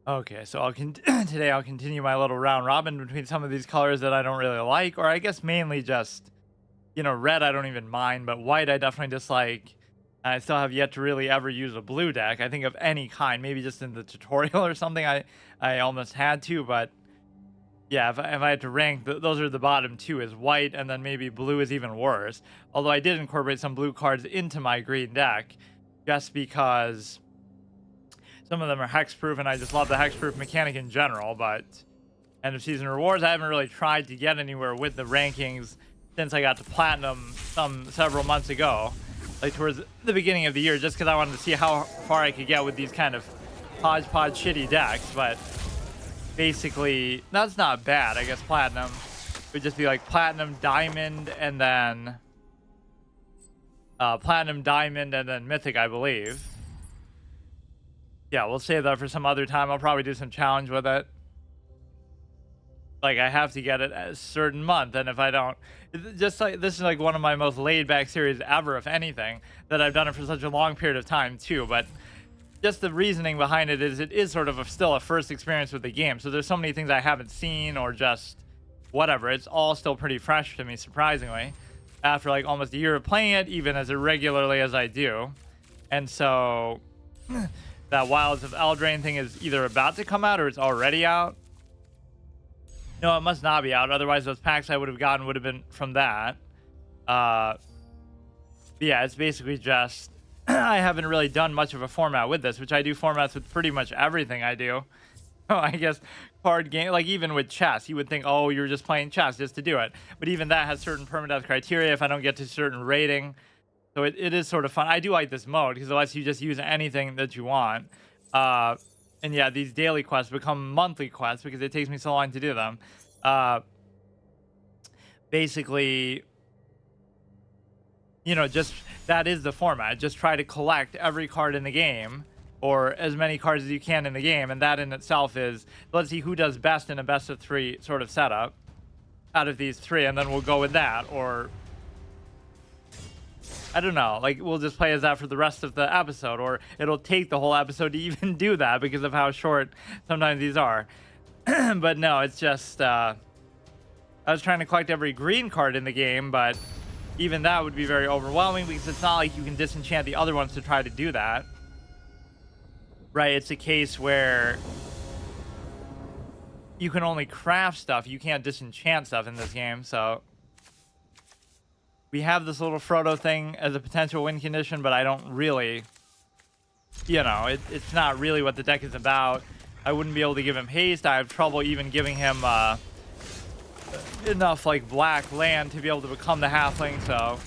Okay, so today I'll continue my little round robin between some of these colors that I don't really like, or I guess mainly just, red I don't even mind, but white I definitely dislike. I still have yet to really ever use a blue deck. I think of any kind, maybe just in the tutorial or something. I almost had to, but yeah, if I had to rank, those are the bottom two is white, and then maybe blue is even worse. Although I did incorporate some blue cards into my green deck, just because some of them are hexproof, and I just love the hexproof mechanic in general. But end of season rewards, I haven't really tried to get anywhere with the rankings since I got to platinum several months ago, like towards the beginning of the year, just because I wanted to see how far I could get with these kind of hodgepodge shitty decks. But basically, that's not bad. I guess platinum would just be like platinum, diamond, and then platinum, diamond, and then mythic, I believe. Yeah, we'll save that for some other time. I'll probably do some challenge with it. Like, I have to get it at a certain month, and if I don't, just like this is like one of my most laid back series ever, if anything, that I've done it for such a long period of time too. But just the reasoning behind it is sort of still a first experience with the game. So there's so many things I haven't seen, or just whatever. It's all still pretty fresh to me, surprisingly, after like almost a year of playing it, even as irregularly as I do. And so that Wilds of Eldraine thing is either about to come out or it's already out. No, it must not be out. Otherwise, those packs I would have gotten would have been from that. But yeah, it's basically just I haven't really done much of a format with this, which I do formats with pretty much everything I do. Oh, I guess card game, like even with chess, you would think, oh, you're just playing chess just to do it. But even that has certain permadeath criteria if I don't get to a certain rating. So it is sort of fun. I do like this mode because it lets you just use anything that you want. And yeah, these daily quests become monthly quests because it takes me so long to do them. Basically, just that is the format. Just try to collect every card in the game, or as many cards as you can in the game. And that in itself is, let's see who does best in a best of three sort of setup out of these three. And then we'll go with that. Or I don't know, like we'll just play as that for the rest of the episode, or it'll take the whole episode to even do that because of how short sometimes these are. But no, it's just I was trying to collect every green card in the game, but even that would be very overwhelming because it's not like you can disenchant the other ones to try to do that. Right, it's a case where you can only craft stuff, you can't disenchant stuff in this game. So we have this little Frodo thing as a potential win condition, but I don't really, it's not really what the deck is about. I wouldn't be able to give him haste. I have trouble even giving him enough like black land to be able to become the halfling. So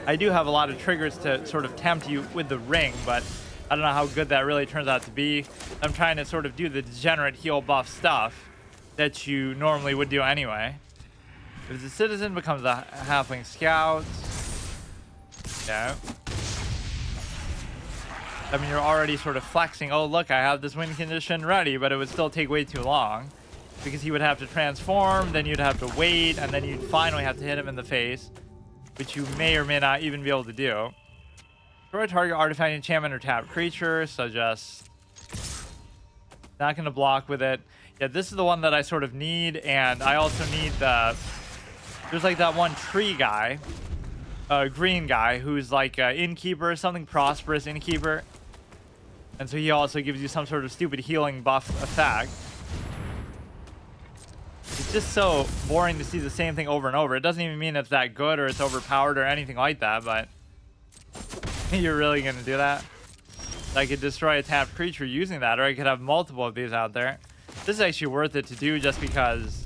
I do have a lot of triggers to sort of tempt you with the ring, but I don't know how good that really turns out to be. I'm trying to sort of do the degenerate heal buff stuff that you normally would do anyway. If the citizen becomes a halfling scout, yeah. I mean, you're already sort of flexing. Oh, look, I have this win condition ready, but it would still take way too long because he would have to transform, then you'd have to wait, and then you'd finally have to hit him in the face, which you may or may not even be able to do. Destroy target artifact, enchantment, or tapped creature, so just not going to block with it. Yeah, this is the one that I sort of need, and I also need there's like that one tree guy, green guy, who's like an innkeeper or something, prosperous innkeeper. And so he also gives you some sort of stupid healing buff effect. It's just so boring to see the same thing over and over. It doesn't even mean it's that good or it's overpowered or anything like that, but you're really going to do that? I could destroy a tapped creature using that, or I could have multiple of these out there. This is actually worth it to do just because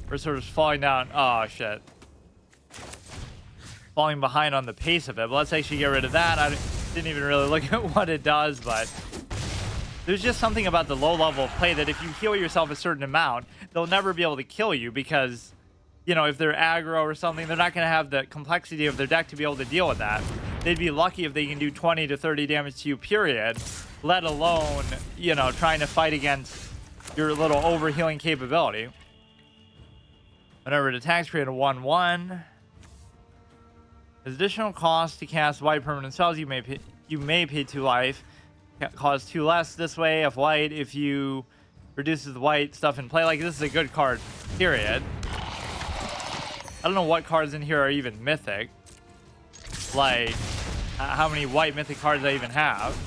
we're sort of falling down. Oh, shit. Falling behind on the pace of it. But let's actually get rid of that. I didn't even really look at what it does, but there's just something about the low level of play that if you heal yourself a certain amount, they'll never be able to kill you because, if they're aggro or something, they're not going to have the complexity of their deck to be able to deal with that. They'd be lucky if they can do 20 to 30 damage to you, period, let alone, trying to fight against your little overhealing capability. Whenever it attacks, create a 1/1. As additional cost to cast white permanent spells, you may pay 2 life. costs 2 less this way if white, if you reduces the white stuff in play. Like, this is a good card, period. I don't know what cards in here are even mythic. Like, how many white mythic cards I even have.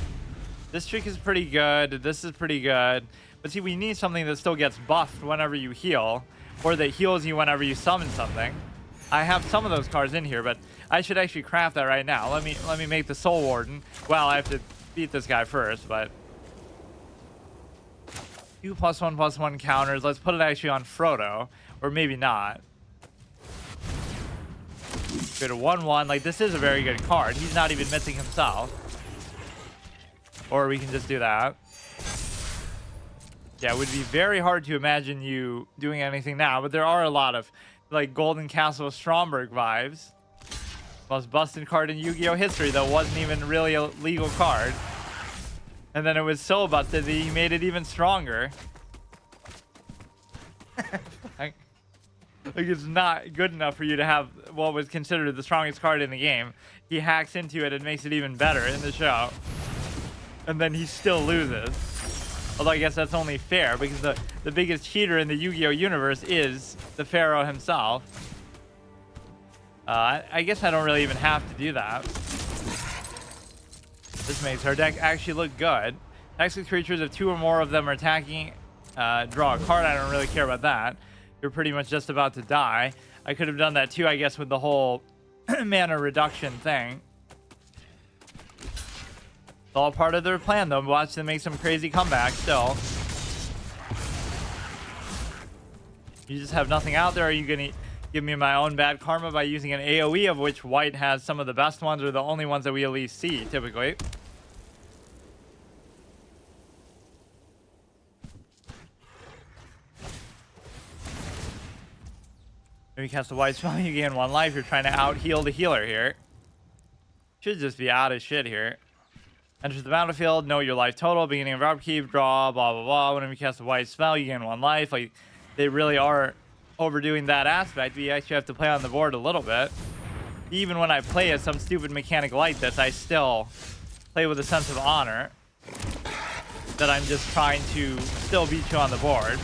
This trick is pretty good. This is pretty good. But see, we need something that still gets buffed whenever you heal, or that heals you whenever you summon something. I have some of those cards in here, but I should actually craft that right now. Let me make the Soul Warden. Well, I have to beat this guy first, but 2+1/+1 counters. Let's put it actually on Frodo, or maybe not. Go to 1/1. Like, this is a very good card. He's not even missing himself. Or we can just do that. Yeah, it would be very hard to imagine you doing anything now, but there are a lot of, like, Golden Castle Stromberg vibes. Most busted card in Yu-Gi-Oh! History that wasn't even really a legal card. And then it was so busted that he made it even stronger. like, it's not good enough for you to have what was considered the strongest card in the game. He hacks into it and makes it even better in the show. And then he still loses. Although I guess that's only fair, because the biggest cheater in the Yu-Gi-Oh! Universe is the Pharaoh himself. I guess I don't really even have to do that. This makes our deck actually look good. Next creatures, if 2 or more of them are attacking, draw a card. I don't really care about that. You're pretty much just about to die. I could have done that too, I guess, with the whole mana reduction thing. It's all part of their plan, though. Watch them make some crazy comeback still. You just have nothing out there. Are you going to give me my own bad karma by using an AoE, of which white has some of the best ones, or the only ones that we at least see, typically? When you cast a white spell, you gain 1 life. You're trying to out-heal the healer here. Should just be out of shit here. Enters the battlefield, know your life total, beginning of upkeep, draw, blah, blah, blah. Whenever you cast a white spell, you gain 1 life. Like, they really are overdoing that aspect. You actually have to play on the board a little bit. Even when I play as some stupid mechanic like this, I still play with a sense of honor. That I'm just trying to still beat you on the board.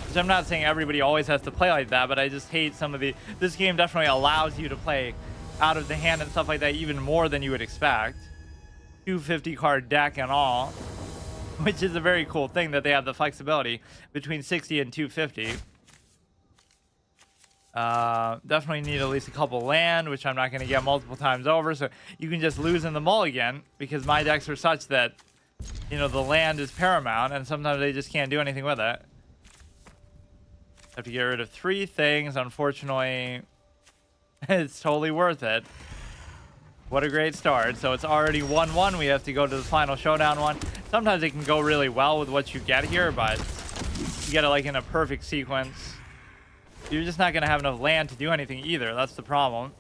Which I'm not saying everybody always has to play like that, but I just hate some of the... This game definitely allows you to play out of the hand and stuff like that even more than you would expect. 250 card deck and all, which is a very cool thing that they have the flexibility between 60 and 250. Definitely need at least a couple land, which I'm not going to get multiple times over, so you can just lose in the mulligan, because my decks are such that, you know, the land is paramount and sometimes they just can't do anything with it. Have to get rid of 3 things, unfortunately. It's totally worth it. What a great start. So it's already 1-1. We have to go to the final showdown one. Sometimes it can go really well with what you get here, but you get it like in a perfect sequence. You're just not going to have enough land to do anything either. That's the problem.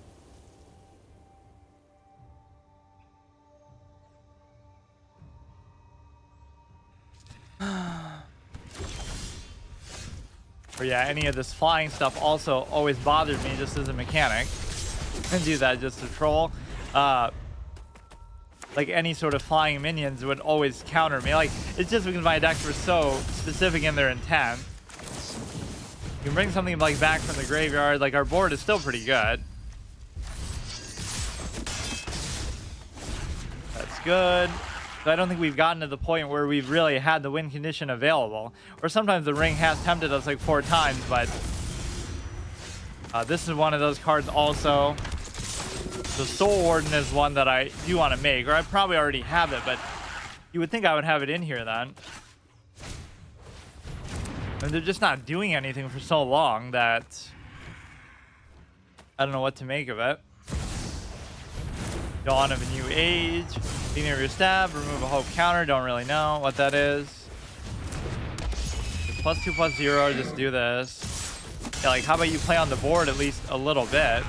Or yeah, any of this flying stuff also always bothered me just as a mechanic. And do that just to troll. Like any sort of flying minions would always counter me. Like, it's just because my decks were so specific in their intent. You can bring something like back from the graveyard. Like, our board is still pretty good. That's good. So I don't think we've gotten to the point where we've really had the win condition available. Or sometimes the ring has tempted us like 4 times, but this is one of those cards also. The Soul Warden is one that I do want to make, or I probably already have it, but you would think I would have it in here then. And they're just not doing anything for so long that I don't know what to make of it. Dawn of a New Age. Beginning of your stab, remove a hope counter. Don't really know what that is. +2/+0, just do this. Yeah, like, how about you play on the board at least a little bit?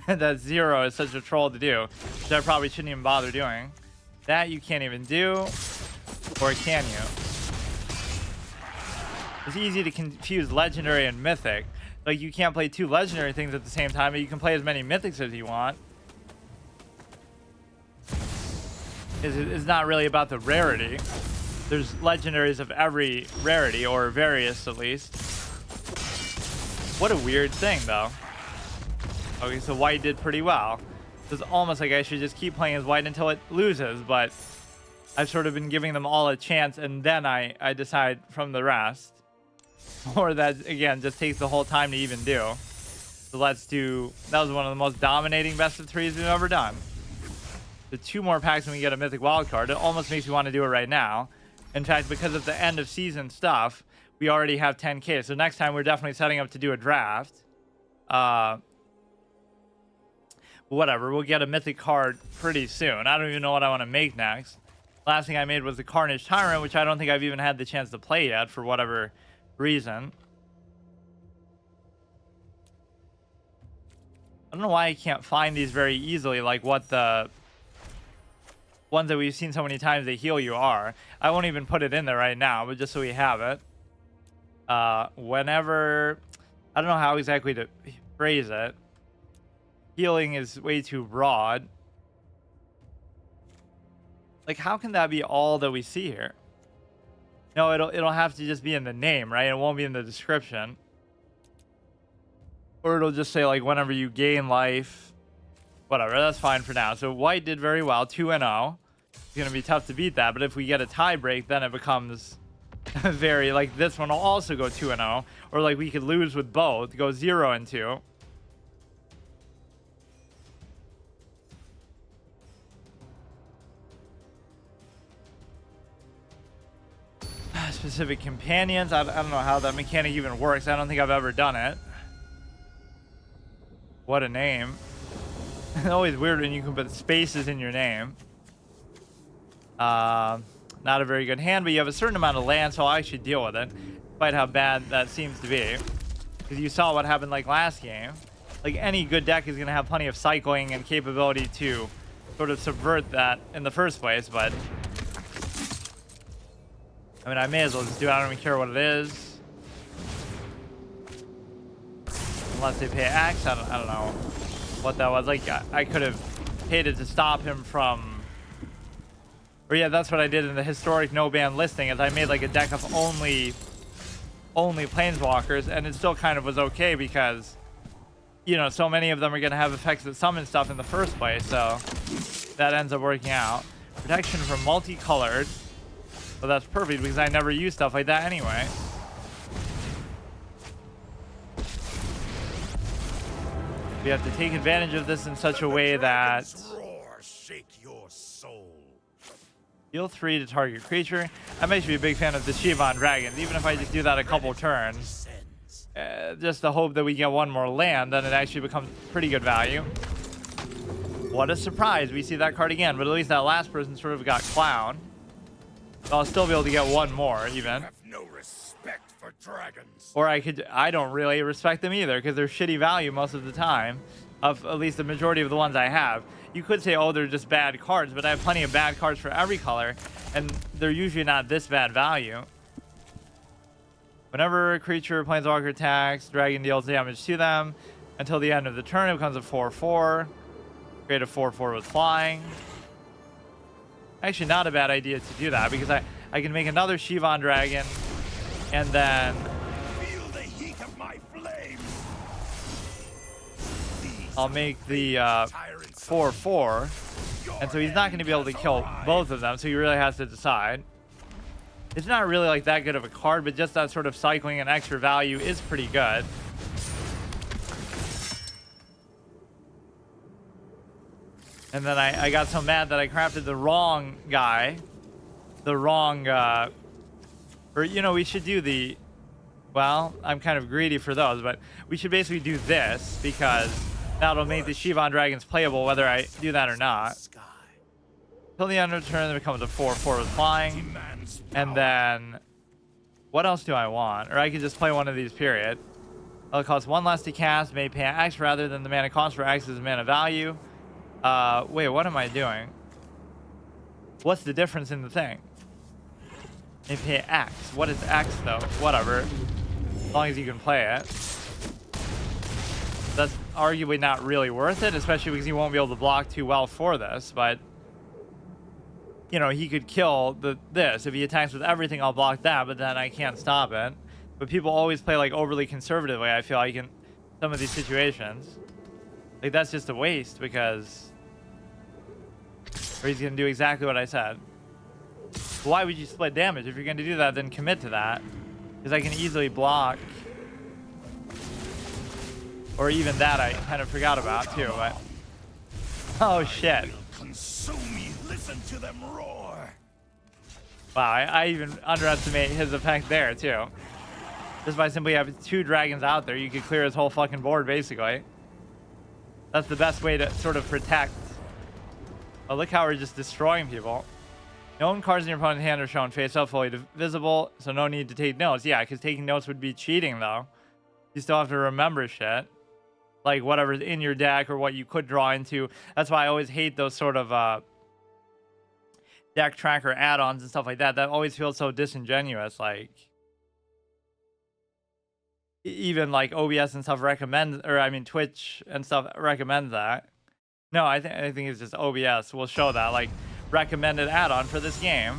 That 0 is such a troll to do, which I probably shouldn't even bother doing. That you can't even do, or can you? It's easy to confuse legendary and mythic. Like, you can't play 2 legendary things at the same time, but you can play as many mythics as you want. is not really about the rarity. There's legendaries of every rarity, or various at least. What a weird thing, though. Okay, so white did pretty well. It's almost like I should just keep playing as white until it loses, but I've sort of been giving them all a chance, and then I decide from the rest. Or that, again, just takes the whole time to even do. So let's do... That was one of the most dominating best of threes we've ever done. The 2 more packs when we get a mythic wildcard. It almost makes me want to do it right now. In fact, because of the end of season stuff, we already have 10k. So next time we're definitely setting up to do a draft. Whatever, we'll get a mythic card pretty soon. I don't even know what I want to make next. Last thing I made was the Carnage Tyrant, which I don't think I've even had the chance to play yet for whatever reason. I don't know why I can't find these very easily, like what the ones that we've seen so many times that heal you are. I won't even put it in there right now, but just so we have it. Whenever... I don't know how exactly to phrase it. Healing is way too broad. Like, how can that be all that we see here? No, it'll have to just be in the name, right? It won't be in the description. Or it'll just say, like, whenever you gain life. Whatever, that's fine for now. So white did very well, 2-0. It's going to be tough to beat that, but if we get a tie break, then it becomes very, like, this one will also go 2-0. Or, like, we could lose with both, go 0-2. Specific companions. I don't know how that mechanic even works. I don't think I've ever done it. What a name. It's always weird when you can put spaces in your name. Not a very good hand, but you have a certain amount of land, so I'll actually deal with it, despite how bad that seems to be. Because you saw what happened like last game. Like, any good deck is going to have plenty of cycling and capability to sort of subvert that in the first place, but... I mean, I may as well just do it. I don't even care what it is. Unless they pay X. I don't know what that was. Like, I could have paid it to stop him from... Or yeah, that's what I did in the historic no-ban listing, is I made like a deck of only planeswalkers, and it still kind of was okay because, you know, so many of them are going to have effects that summon stuff in the first place, so that ends up working out. Protection from multicolored. So that's perfect because I never use stuff like that anyway. We have to take advantage of this in such a way that... Heal 3 to target creature. I'm actually a big fan of the Shivan Dragons. Even if I just do that a couple turns, just to hope that we get one more land, then it actually becomes pretty good value. What a surprise. We see that card again, but at least that last person sort of got Clown. So I'll still be able to get one more, even. Have no respect for dragons. Or I don't really respect them either, because they're shitty value most of the time, of at least the majority of the ones I have. You could say, oh, they're just bad cards, but I have plenty of bad cards for every color, and they're usually not this bad value. Whenever a creature or planeswalker attacks, dragon deals damage to them. Until the end of the turn, it becomes a 4/4. Create a 4/4 with flying. Actually, not a bad idea to do that, because I can make another Shivan Dragon, and then... Feel the heat of my flame. I'll make the 4/4, and so he's not going to be able to kill both of them, so he really has to decide. It's not really like that good of a card, but just that sort of cycling and extra value is pretty good. And then I got so mad that I crafted the wrong guy. The wrong, or, you know, we should do the, well, I'm kind of greedy for those, but we should basically do this, because that'll make the Shivan Dragons playable whether I do that or not. Till the end of the turn, it becomes a 4/4 with flying. And then, what else do I want? Or I could just play one of these, period. It'll cost 1 less to cast, may pay X rather than the mana cost for X is mana value. Wait, what am I doing? What's the difference in the thing? They pay X. What is X, though? Whatever. As long as you can play it. That's arguably not really worth it, especially because you won't be able to block too well for this, but... you know, he could kill this. If he attacks with everything, I'll block that, but then I can't stop it. But people always play like overly conservatively, I feel like, in some of these situations. Like, that's just a waste because... Or he's going to do exactly what I said. Why would you split damage? If you're going to do that, then commit to that. Because I can easily block. Or even that I kind of forgot about too, but... Oh shit. Consume me. Listen to them roar. Wow, I even underestimate his effect there too. Just by simply having 2 dragons out there, you could clear his whole fucking board basically. That's the best way to sort of protect. Oh, look how we're just destroying people. Known cards in your opponent's hand are shown face up, fully visible, so no need to take notes. Yeah, because taking notes would be cheating though. You still have to remember shit. Like whatever's in your deck or what you could draw into. That's why I always hate those sort of deck tracker add-ons and stuff like that. That always feels so disingenuous. Like even like OBS and stuff recommends, or I mean Twitch and stuff recommends that. No, I think it's just OBS will show that like recommended add-on for this game.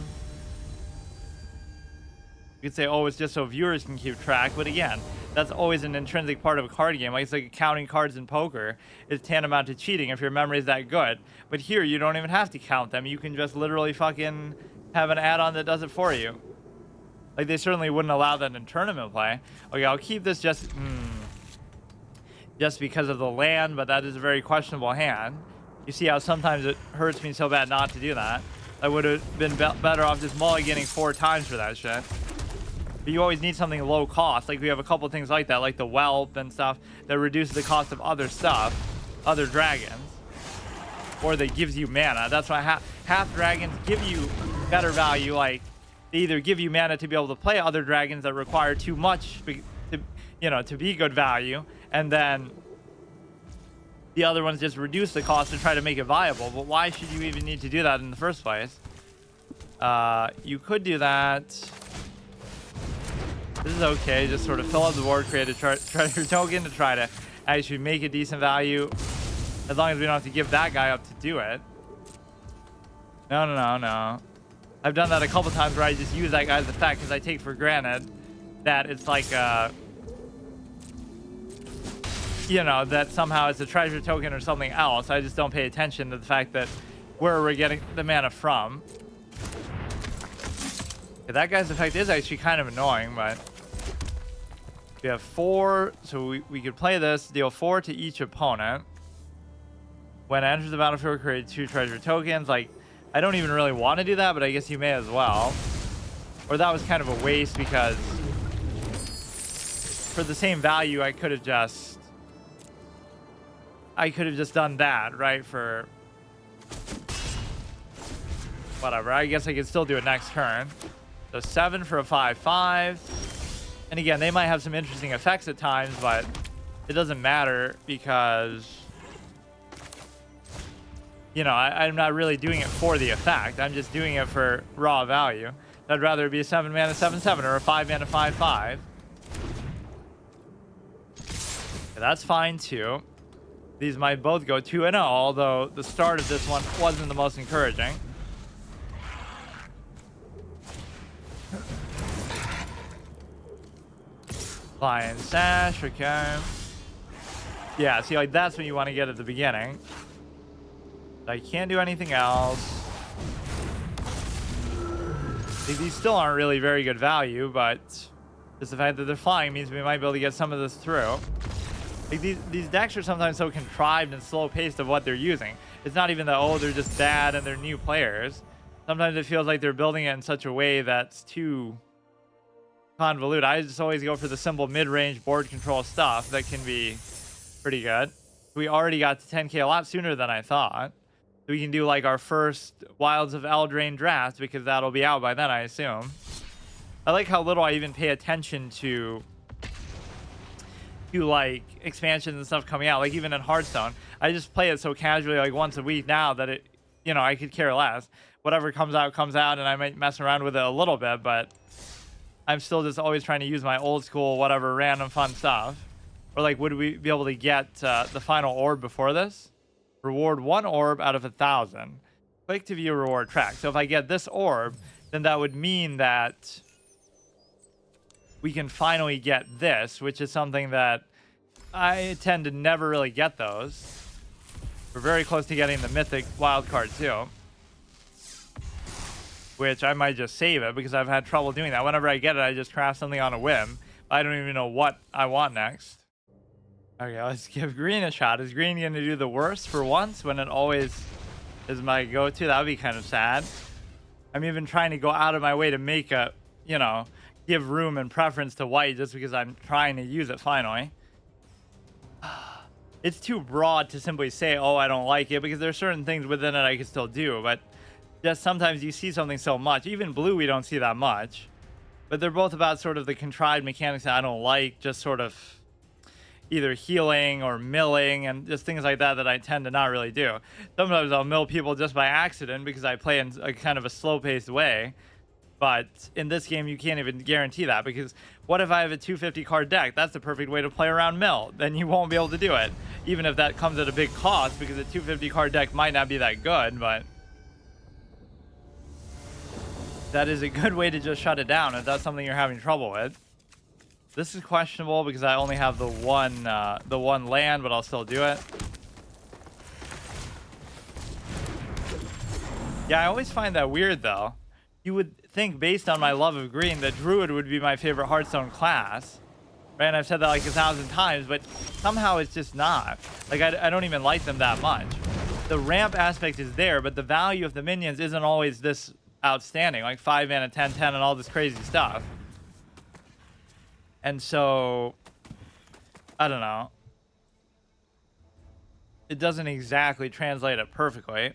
You could say, oh, it's just so viewers can keep track, but again, that's always an intrinsic part of a card game. Like it's like counting cards in poker is tantamount to cheating if your memory is that good. But here, you don't even have to count them. You can just literally fucking have an add-on that does it for you. Like they certainly wouldn't allow that in tournament play. Okay, I'll keep this just because of the land, but that is a very questionable hand. You see how sometimes it hurts me so bad not to do that. I would have been better off just mulliganing 4 times for that shit. But you always need something low cost. Like we have a couple things like that, like the whelp and stuff that reduces the cost of other stuff, other dragons, or that gives you mana. That's why half dragons give you better value. Like they either give you mana to be able to play other dragons that require too much to be good value, and then the other ones just reduce the cost to try to make it viable. But why should you even need to do that in the first place? You could do that. This is okay. Just sort of fill up the board, create a treasure token to try to actually make a decent value. As long as we don't have to give that guy up to do it. No. I've done that a couple times where I just use that guy's effect because I take for granted that it's like you know, that somehow it's a treasure token or something else. I just don't pay attention to the fact that where we're getting the mana from. Okay, that guy's effect is actually kind of annoying, but we have 4, so we could play this, deal 4 to each opponent. When it enters the battlefield, create 2 treasure tokens. Like, I don't even really want to do that, but I guess you may as well. Or that was kind of a waste because for the same value, I could have just done that, right? For whatever. I guess I could still do it next turn. So 7 for a 5/5. And again, they might have some interesting effects at times, but it doesn't matter because, you know, I'm not really doing it for the effect. I'm just doing it for raw value. I'd rather it be a 7 mana 7/7 or a 5 mana 5/5. Okay, that's fine too. These might both go 2-0, although the start of this one wasn't the most encouraging. Lion Sash, okay. Yeah, see, like, that's what you want to get at the beginning. I can't do anything else. These still aren't really very good value, but just the fact that they're flying means we might be able to get some of this through. Like these decks are sometimes so contrived and slow-paced of what they're using. It's not even that, oh, they're just bad and they're new players. Sometimes it feels like they're building it in such a way that's too convoluted. I just always go for the simple mid-range board control stuff that can be pretty good. We already got to 10k a lot sooner than I thought. We can do like our first Wilds of Eldraine draft because that'll be out by then, I assume. I like how little I even pay attention to like expansions and stuff coming out. Like even in Hearthstone, I just play it so casually, like once a week now, that it, you know, I could care less. Whatever comes out, and I might mess around with it a little bit, but I'm still just always trying to use my old school, whatever, random fun stuff. Or like, would we be able to get the final orb before this? Reward 1 orb out of 1,000. click to view reward track. So if I get this orb, then that would mean that we can finally get this, which is something that I tend to never really get those. We're very close to getting the mythic wildcard too, which I might just save it because I've had trouble doing that. Whenever I get it, I just craft something on a whim. I don't even know what I want next. Okay, let's give green a shot. Is green going to do the worst for once when it always is my go-to? That would be kind of sad. I'm even trying to go out of my way to make a, you know, give room and preference to white just because I'm trying to use it finally. It's too broad to simply say, oh, I don't like it, because there's certain things within it I can still do, but just sometimes you see something so much. Even blue, we don't see that much. But they're both about sort of the contrived mechanics that I don't like, just sort of either healing or milling and just things like that that I tend to not really do. Sometimes I'll mill people just by accident because I play in a kind of a slow-paced way. But in this game, you can't even guarantee that, because what if I have a 250 card deck? That's the perfect way to play around mill. Then you won't be able to do it, even if that comes at a big cost, because a 250 card deck might not be that good, but that is a good way to just shut it down if that's something you're having trouble with. This is questionable because I only have the one land, but I'll still do it. Yeah, I always find that weird though. You would think, based on my love of green, that Druid would be my favorite Hearthstone class, right? And I've said that like 1,000 times, but somehow it's just not. Like, I don't even like them that much. The ramp aspect is there, but the value of the minions isn't always this outstanding, like 5 mana, 10, 10, and all this crazy stuff. And so, I don't know. It doesn't exactly translate it perfectly.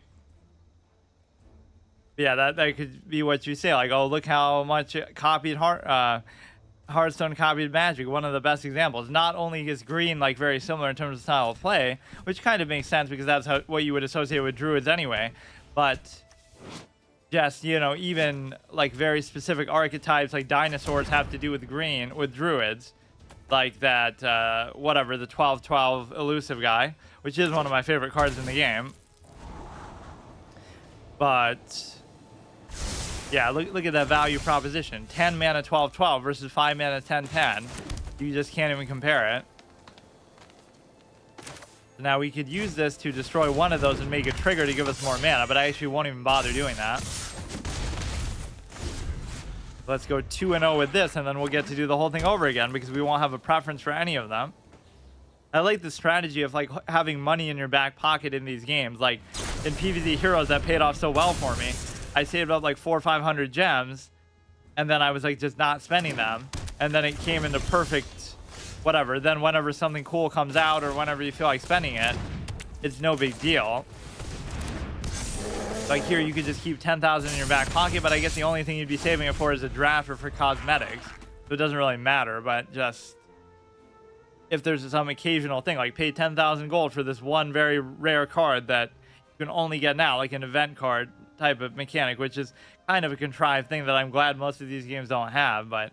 Yeah, that could be what you say. Like, oh, look how much it copied Hearthstone copied Magic. One of the best examples. Not only is green like very similar in terms of style of play, which kind of makes sense because that's what you would associate with Druids anyway, but just, you know, even like very specific archetypes like Dinosaurs have to do with green, with Druids. Like that, whatever, the 12/12 elusive guy, which is one of my favorite cards in the game. But yeah, look at that value proposition. 10 mana 12/12 versus 5 mana 10/10. You just can't even compare it. Now we could use this to destroy one of those and make a trigger to give us more mana, but I actually won't even bother doing that. Let's go 2-0 with this, and then we'll get to do the whole thing over again because we won't have a preference for any of them. I like the strategy of like having money in your back pocket in these games. Like in PvZ Heroes, that paid off so well for me. I saved up like 400 or 500 gems, and then I was like just not spending them, and then it came into perfect whatever. Then whenever something cool comes out or whenever you feel like spending it, it's no big deal. Like here, you could just keep 10,000 in your back pocket, but I guess the only thing you'd be saving it for is a draft or for cosmetics, so it doesn't really matter. But just if there's some occasional thing, like pay 10,000 gold for this one very rare card that you can only get now, like an event card type of mechanic, which is kind of a contrived thing that I'm glad most of these games don't have. But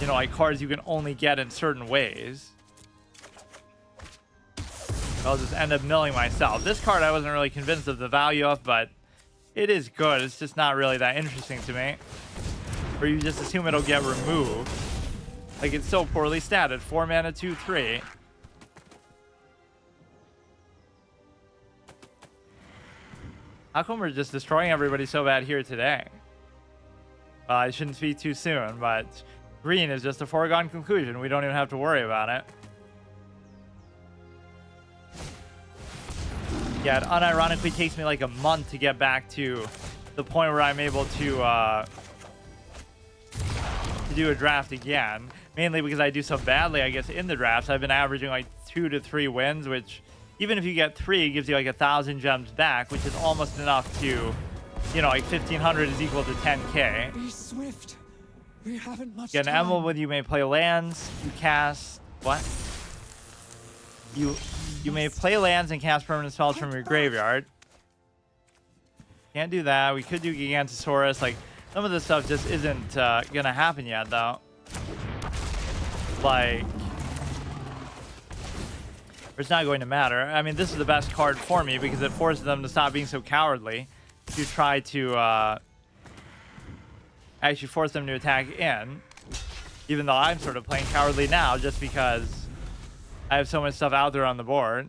you know, like cards you can only get in certain ways. I'll just end up milling myself. This card I wasn't really convinced of the value of, but it is good. It's just not really that interesting to me. Or you just assume it'll get removed. Like, it's so poorly statted. 4 mana 2/3. How come we're just destroying everybody so bad here today? Well, I shouldn't speak too soon, but green is just a foregone conclusion. We don't even have to worry about it. Yeah, it unironically takes me like a month to get back to the point where I'm able to do a draft again. Mainly because I do so badly, I guess, in the drafts. I've been averaging like 2 to 3 wins, which even if you get 3, it gives you like 1,000 gems back, which is almost enough to, you know, like 1,500 is equal to 10k. Be swift. We haven't much Get an time. emblem with you may play lands. You cast what? You may play lands and cast permanent spells from your graveyard. Can't do that. We could do Gigantosaurus. Like, some of this stuff just isn't gonna happen yet, though. Like, It's not going to matter. I mean, this is the best card for me because it forces them to stop being so cowardly to try to actually force them to attack in. Even though I'm sort of playing cowardly now just because I have so much stuff out there on the board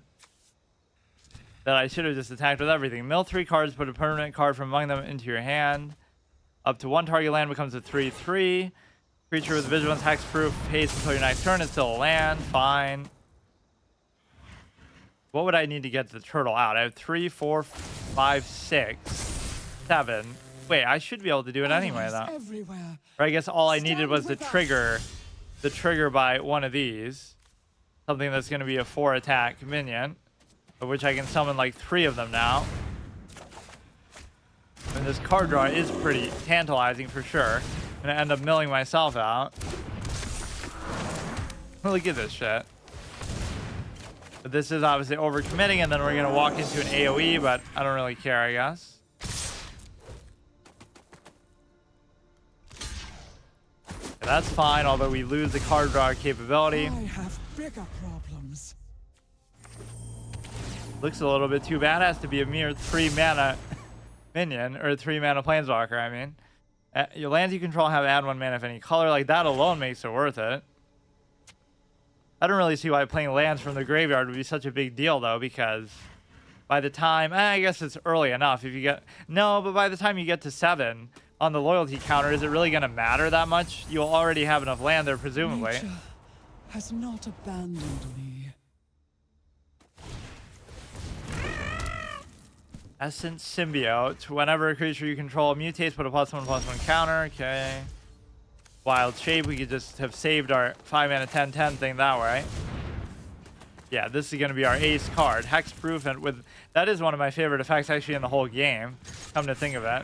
that I should have just attacked with everything. Mill 3 cards, put a permanent card from among them into your hand. Up to 1 target land becomes a 3/3. Creature with vigilance, hexproof, haste until your next turn. It's still a land. Fine. What would I need to get the turtle out? I have 3, 4, 5, 6, 7. Wait, I should be able to do it anyway, though. Everywhere. Or I guess all I needed was the trigger by one of these. Something that's going to be a 4 attack minion, of which I can summon like 3 of them now. And this card draw is pretty tantalizing for sure. I'm going to end up milling myself out. Look at this shit. But this is obviously overcommitting, and then we're going to walk into an AoE, but I don't really care, I guess. That's fine, although we lose the card draw capability. I have bigger problems. Looks a little bit too badass to be a mere 3 mana minion, or 3 mana planeswalker, I mean. Your lands you control have add 1 mana of any color. Like, that alone makes it worth it. I don't really see why playing lands from the graveyard would be such a big deal, though, because by the time... I guess it's early enough if you get... No, but by the time you get to 7... on the loyalty counter, is it really going to matter that much? You'll already have enough land there, presumably. Nature has not abandoned me. Essence Symbiote. Whenever a creature you control mutates, put a +1/+1 counter. Okay. Wild Shape. We could just have saved our 5 mana 10/10 thing that way. Yeah, this is going to be our ace card. Hexproof, and with that is one of my favorite effects actually in the whole game. Come to think of it.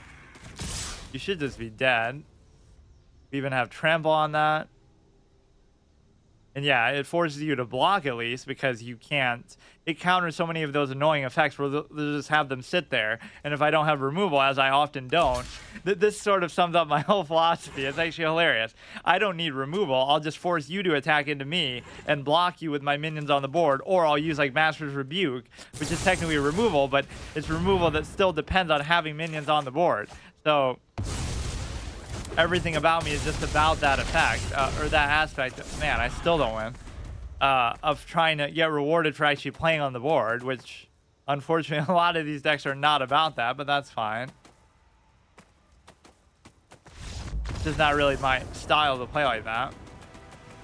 You should just be dead. We even have trample on that. And yeah, it forces you to block at least because you can't. It counters so many of those annoying effects where they'll just have them sit there. And if I don't have removal, as I often don't, this sort of sums up my whole philosophy. It's actually hilarious. I don't need removal. I'll just force you to attack into me and block you with my minions on the board. Or I'll use like Master's Rebuke, which is technically removal, but it's removal that still depends on having minions on the board. So everything about me is just about that effect, or that aspect. Man, I still don't win. Of trying to get rewarded for actually playing on the board, which unfortunately a lot of these decks are not about that, but that's fine. It's just not really my style to play like that.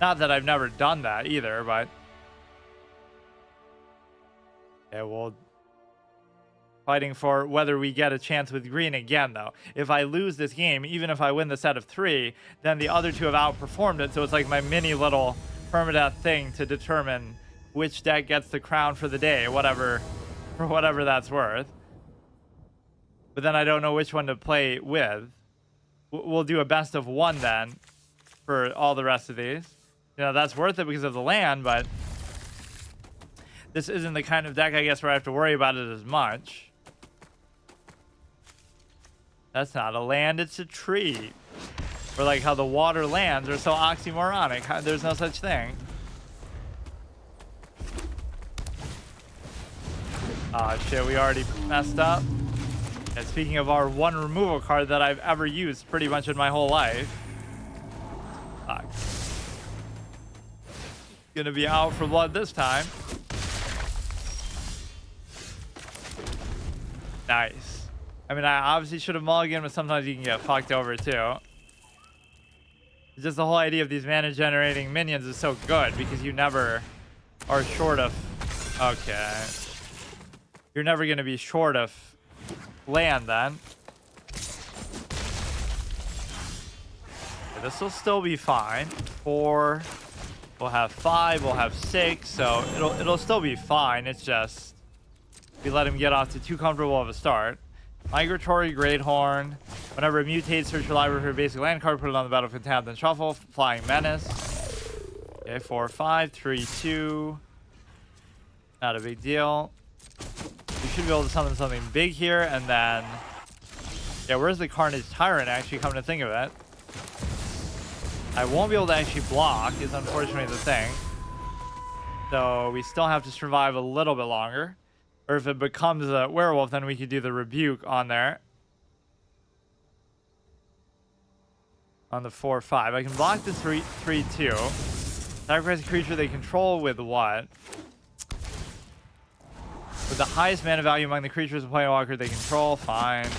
Not that I've never done that either, but yeah, well, fighting for whether we get a chance with green again, though. If I lose this game, even if I win the set of 3, then the other 2 have outperformed it, so it's like my mini little permadeath thing to determine which deck gets the crown for the day, whatever, for whatever that's worth. But then I don't know which one to play with. We'll do a best of 1 then for all the rest of these. You know, that's worth it because of the land, but this isn't the kind of deck, I guess, where I have to worry about it as much. That's not a land, it's a tree. Or like how the water lands are so oxymoronic. There's no such thing. Ah, shit, we already messed up. And speaking of our 1 removal card that I've ever used pretty much in my whole life. Fuck. Gonna be out for blood this time. Nice. I mean, I obviously should have mulliganed, but sometimes you can get fucked over too. Just the whole idea of these mana generating minions is so good because you never are short of... Okay. You're never going to be short of land then. Okay, this will still be fine. 4. We'll have 5. We'll have 6. So it'll still be fine. It's just we let him get off to too comfortable of a start. Migratory Greathorn. Whenever it mutates, search your library for a basic land card, put it on the battlefield tab, then shuffle. Flying Menace. Okay, 4, 5, 3, 2. Not a big deal. We should be able to summon something big here, and then... Yeah, where's the Carnage Tyrant, actually, come to think of it? I won't be able to actually block, is unfortunately the thing. So we still have to survive a little bit longer. Or if it becomes a werewolf, then we could do the rebuke on there. On the 4/5. I can block the 3/2. Sacrifice a creature they control with what? With the highest mana value among the creatures of Planeswalker they control. Fine.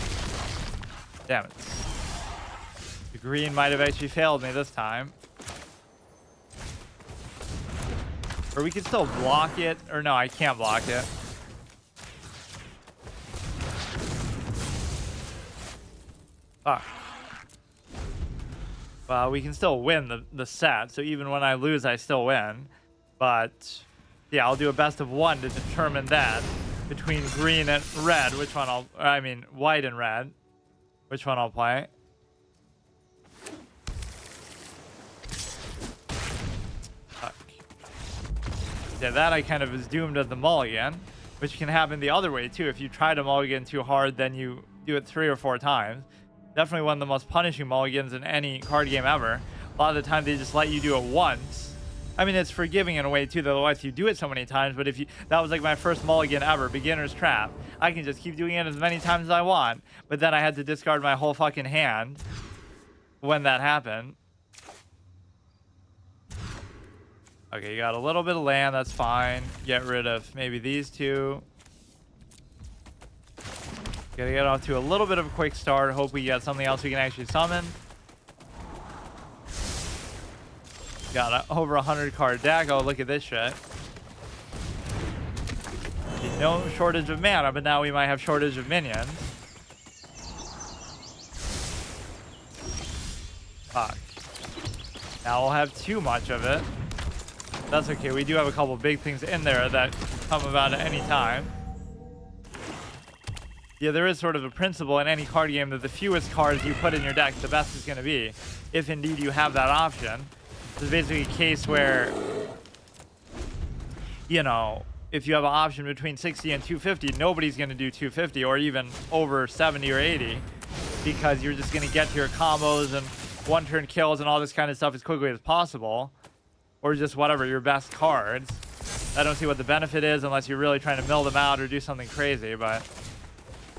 Damn it. The green might have actually failed me this time. Or we could still block it. Or no, I can't block it. Fuck. Well, we can still win the set. So even when I lose, I still win. But yeah, I'll do a best of one to determine that between green and red. Which one white and red. Which one I'll play. Fuck. Yeah, that I kind of is doomed at the mulligan, which can happen the other way too. If you try to mulligan too hard, then you do it 3 or 4 times. Definitely one of the most punishing mulligans in any card game ever. A lot of the time they just let you do it once. I mean, it's forgiving in a way too, that otherwise you do it so many times. But if you, that was like my first mulligan ever, beginner's trap. I can just keep doing it as many times as I want. But then I had to discard my whole fucking hand when that happened. Okay, you got a little bit of land, that's fine. Get rid of maybe these two. Gotta get off to a little bit of a quick start. Hope we get something else we can actually summon. Got over 100 card deck. Oh, look at this shit. No shortage of mana, but now we might have shortage of minions. Fuck. Now we'll have too much of it. That's okay. We do have a couple big things in there that come about at any time. Yeah, there is sort of a principle in any card game that the fewest cards you put in your deck, the best it's going to be, if indeed you have that option. This is basically a case where, you know, if you have an option between 60 and 250, nobody's going to do 250 or even over 70 or 80 because you're just going to get to your combos and one-turn kills and all this kind of stuff as quickly as possible, or just whatever, your best cards. I don't see what the benefit is unless you're really trying to mill them out or do something crazy, but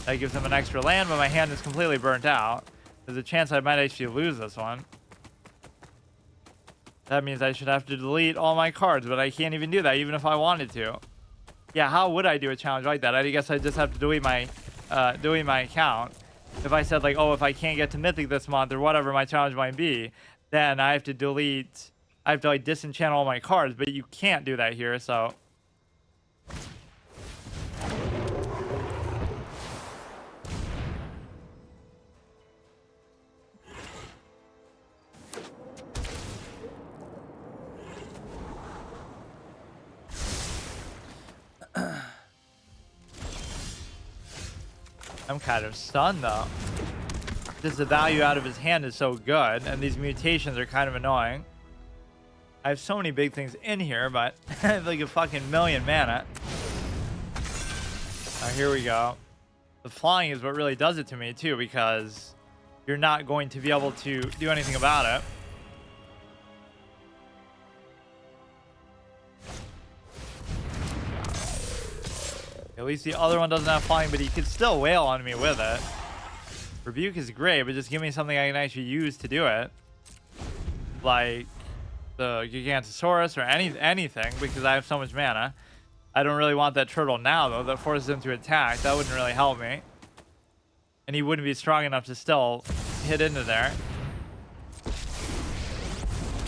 that gives them an extra land, but my hand is completely burnt out. There's a chance I might actually lose this one. That means I should have to delete all my cards, but I can't even do that, even if I wanted to. Yeah, how would I do a challenge like that? I guess I just have to delete my account. If I said like, oh, if I can't get to Mythic this month or whatever my challenge might be, then I have to delete, I have to like disenchant all my cards, but you can't do that here, so. I'm kind of stunned though. Just the value out of his hand is so good, and these mutations are kind of annoying. I have so many big things in here, but I have like a fucking million mana. Here we go. The flying is what really does it to me too, because you're not going to be able to do anything about it. At least the other one doesn't have flying, but he could still wail on me with it. Rebuke is great, but just give me something I can actually use to do it. Like the Gigantosaurus or anything, because I have so much mana. I don't really want that turtle now, though. That forces him to attack. That wouldn't really help me. And he wouldn't be strong enough to still hit into there.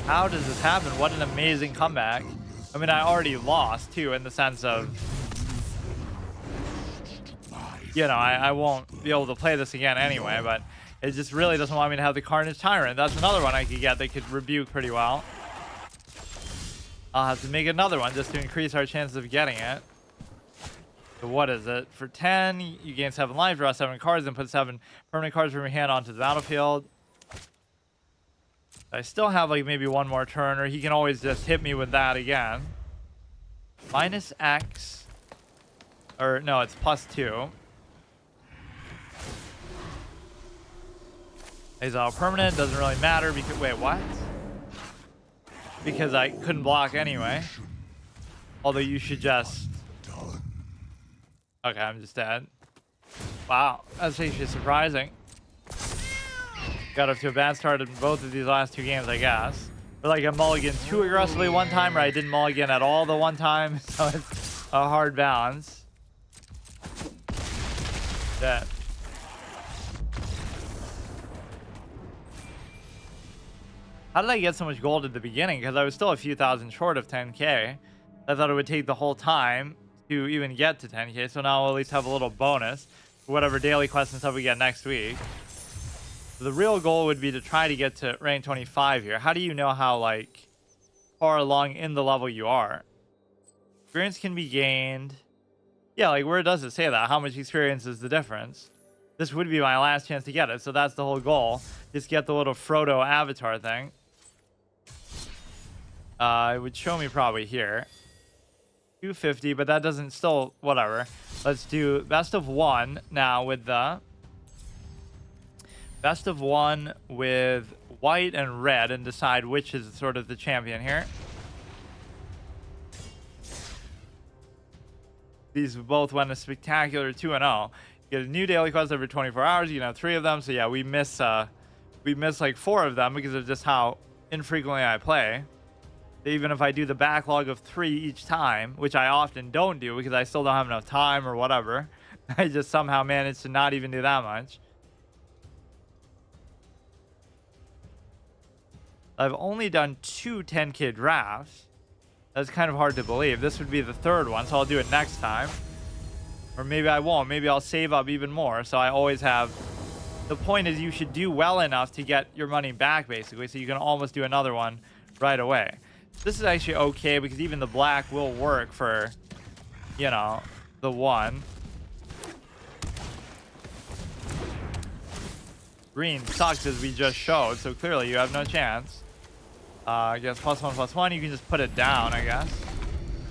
How does this happen? What an amazing comeback. I mean, I already lost, too, in the sense of, you know, I won't be able to play this again anyway, but it just really doesn't want me to have the Carnage Tyrant. That's another one I could get that could rebuke pretty well. I'll have to make another one just to increase our chances of getting it. So what is it? For 10, you gain 7 life, draw 7 cards, and put 7 permanent cards from your hand onto the battlefield. I still have like maybe one more turn, or he can always just hit me with that again. Minus X. Or no, it's +2. Exile permanent, doesn't really matter because, wait, what? Because I couldn't block anyway. Although you should just... Okay, I'm just dead. Wow, that's actually surprising. Got off to a bad start in both of these last 2 games, I guess. But like I mulliganed too aggressively one time, or I didn't mulligan at all the one time, so it's a hard balance. Dead. How did I get so much gold at the beginning? Because I was still a few thousand short of 10k. I thought it would take the whole time to even get to 10k, so now I'll at least have a little bonus for whatever daily quests and stuff we get next week. So the real goal would be to try to get to rank 25 here. How do you know how like far along in the level you are? Experience can be gained. Yeah, like where does it say that? How much experience is the difference? This would be my last chance to get it, so that's the whole goal. Just get the little Frodo avatar thing. It would show me probably here. 250, but that doesn't still, whatever. Let's do best of 1 now with the best of 1 with white and red and decide which is sort of the champion here. These both went a spectacular 2-0. You get a new daily quest every 24 hours. You can have 3 of them. So yeah, we miss like 4 of them because of just how infrequently I play. Even if I do the backlog of 3 each time, which I often don't do because I still don't have enough time or whatever, I just somehow manage to not even do that much. I've only done 2 10k drafts. That's kind of hard to believe. This would be the 3rd one, so I'll do it next time. Or maybe I won't. Maybe I'll save up even more. So I always have... The point is you should do well enough to get your money back, basically, so you can almost do another one right away. This is actually okay because even the black will work for, you know, the 1. Green sucks as we just showed, so clearly you have no chance. I guess +1/+1, you can just put it down, I guess.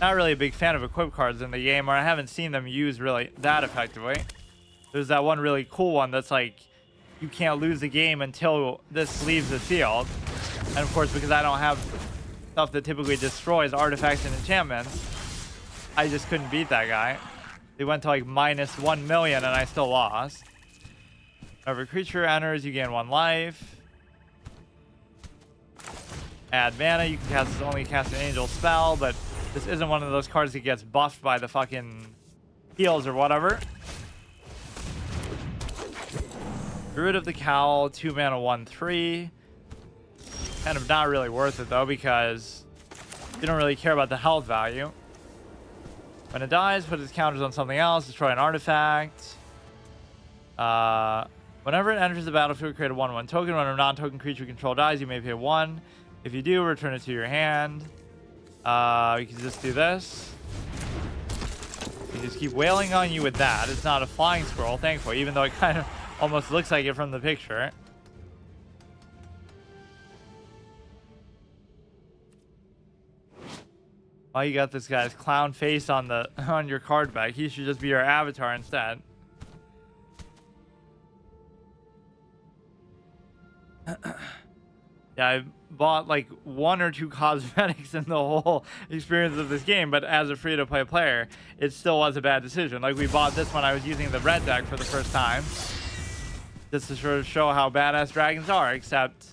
Not really a big fan of equip cards in the game, or I haven't seen them used really that effectively. There's that one really cool one that's like, you can't lose the game until this leaves the field. And of course, because I don't have stuff that typically destroys artifacts and enchantments, I just couldn't beat that guy. They went to like -1 million and I still lost. Whenever creature enters, you gain 1 life. Add mana, you can only cast an angel spell, but this isn't one of those cards that gets buffed by the fucking heals or whatever. Druid of the Cowl, 2 mana, 1/3. Kind of not really worth it though, because you don't really care about the health value. When it dies, put its counters on something else, destroy an artifact. Whenever it enters the battlefield, create a 1/1 token. When a non-token creature you control dies, you may pay 1. If you do, return it to your hand. You can just do this. You just keep wailing on you with that. It's not a flying scroll, thankfully, even though it kind of almost looks like it from the picture. Oh, you got this guy's clown face on the on your card back. He should just be your avatar instead. Yeah, I bought like 1 or 2 cosmetics in the whole experience of this game, but as a free-to-play player, it still was a bad decision. Like, we bought this when I was using the red deck for the first time, just to sort of show how badass dragons are, except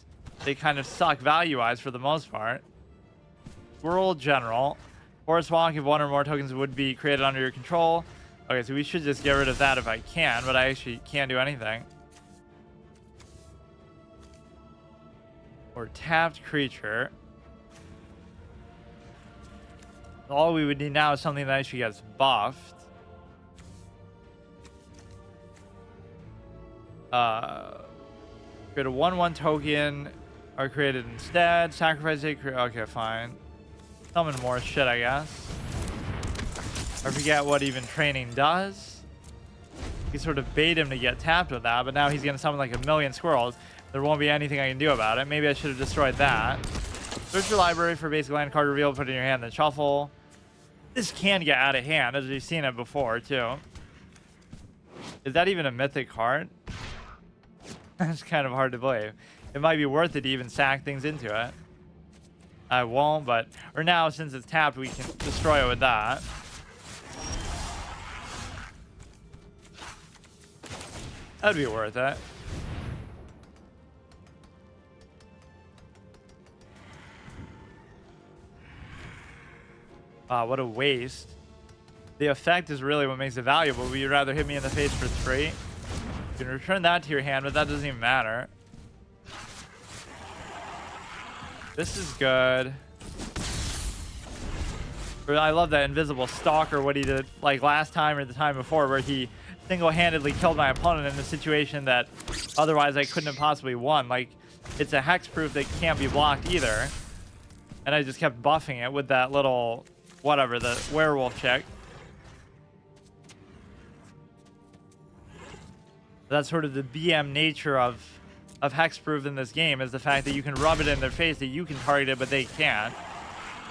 they kind of suck value-wise for the most part. Squirrel General. Forest Walk, if 1 or more tokens would be created under your control. Okay, so we should just get rid of that if I can, but I actually can't do anything. Or tapped creature. All we would need now is something that actually gets buffed. Create a 1/1 token are created instead. Sacrifice it. Okay, fine. Summon more shit, I guess. I forget what even training does. You sort of bait him to get tapped with that, but now he's gonna summon like 1,000,000 squirrels. There won't be anything I can do about it. Maybe I should have destroyed that. Search your library for basic land card reveal, put it in your hand, then shuffle. This can get out of hand, as we've seen it before, too. Is that even a mythic card? That's kind of hard to believe. It might be worth it to even sack things into it. I won't, but or now since it's tapped, we can destroy it with that. That'd be worth it. What a waste. The effect is really what makes it valuable. Would you rather hit me in the face for 3? You can return that to your hand, but that doesn't even matter. This is good. I love that invisible stalker, what he did like last time or the time before, where he single-handedly killed my opponent in a situation that otherwise I couldn't have possibly won. Like, it's a hexproof that can't be blocked either. And I just kept buffing it with that little, whatever, the werewolf check. That's sort of the BM nature of hexproof in this game, is the fact that you can rub it in their face, that you can target it, but they can't.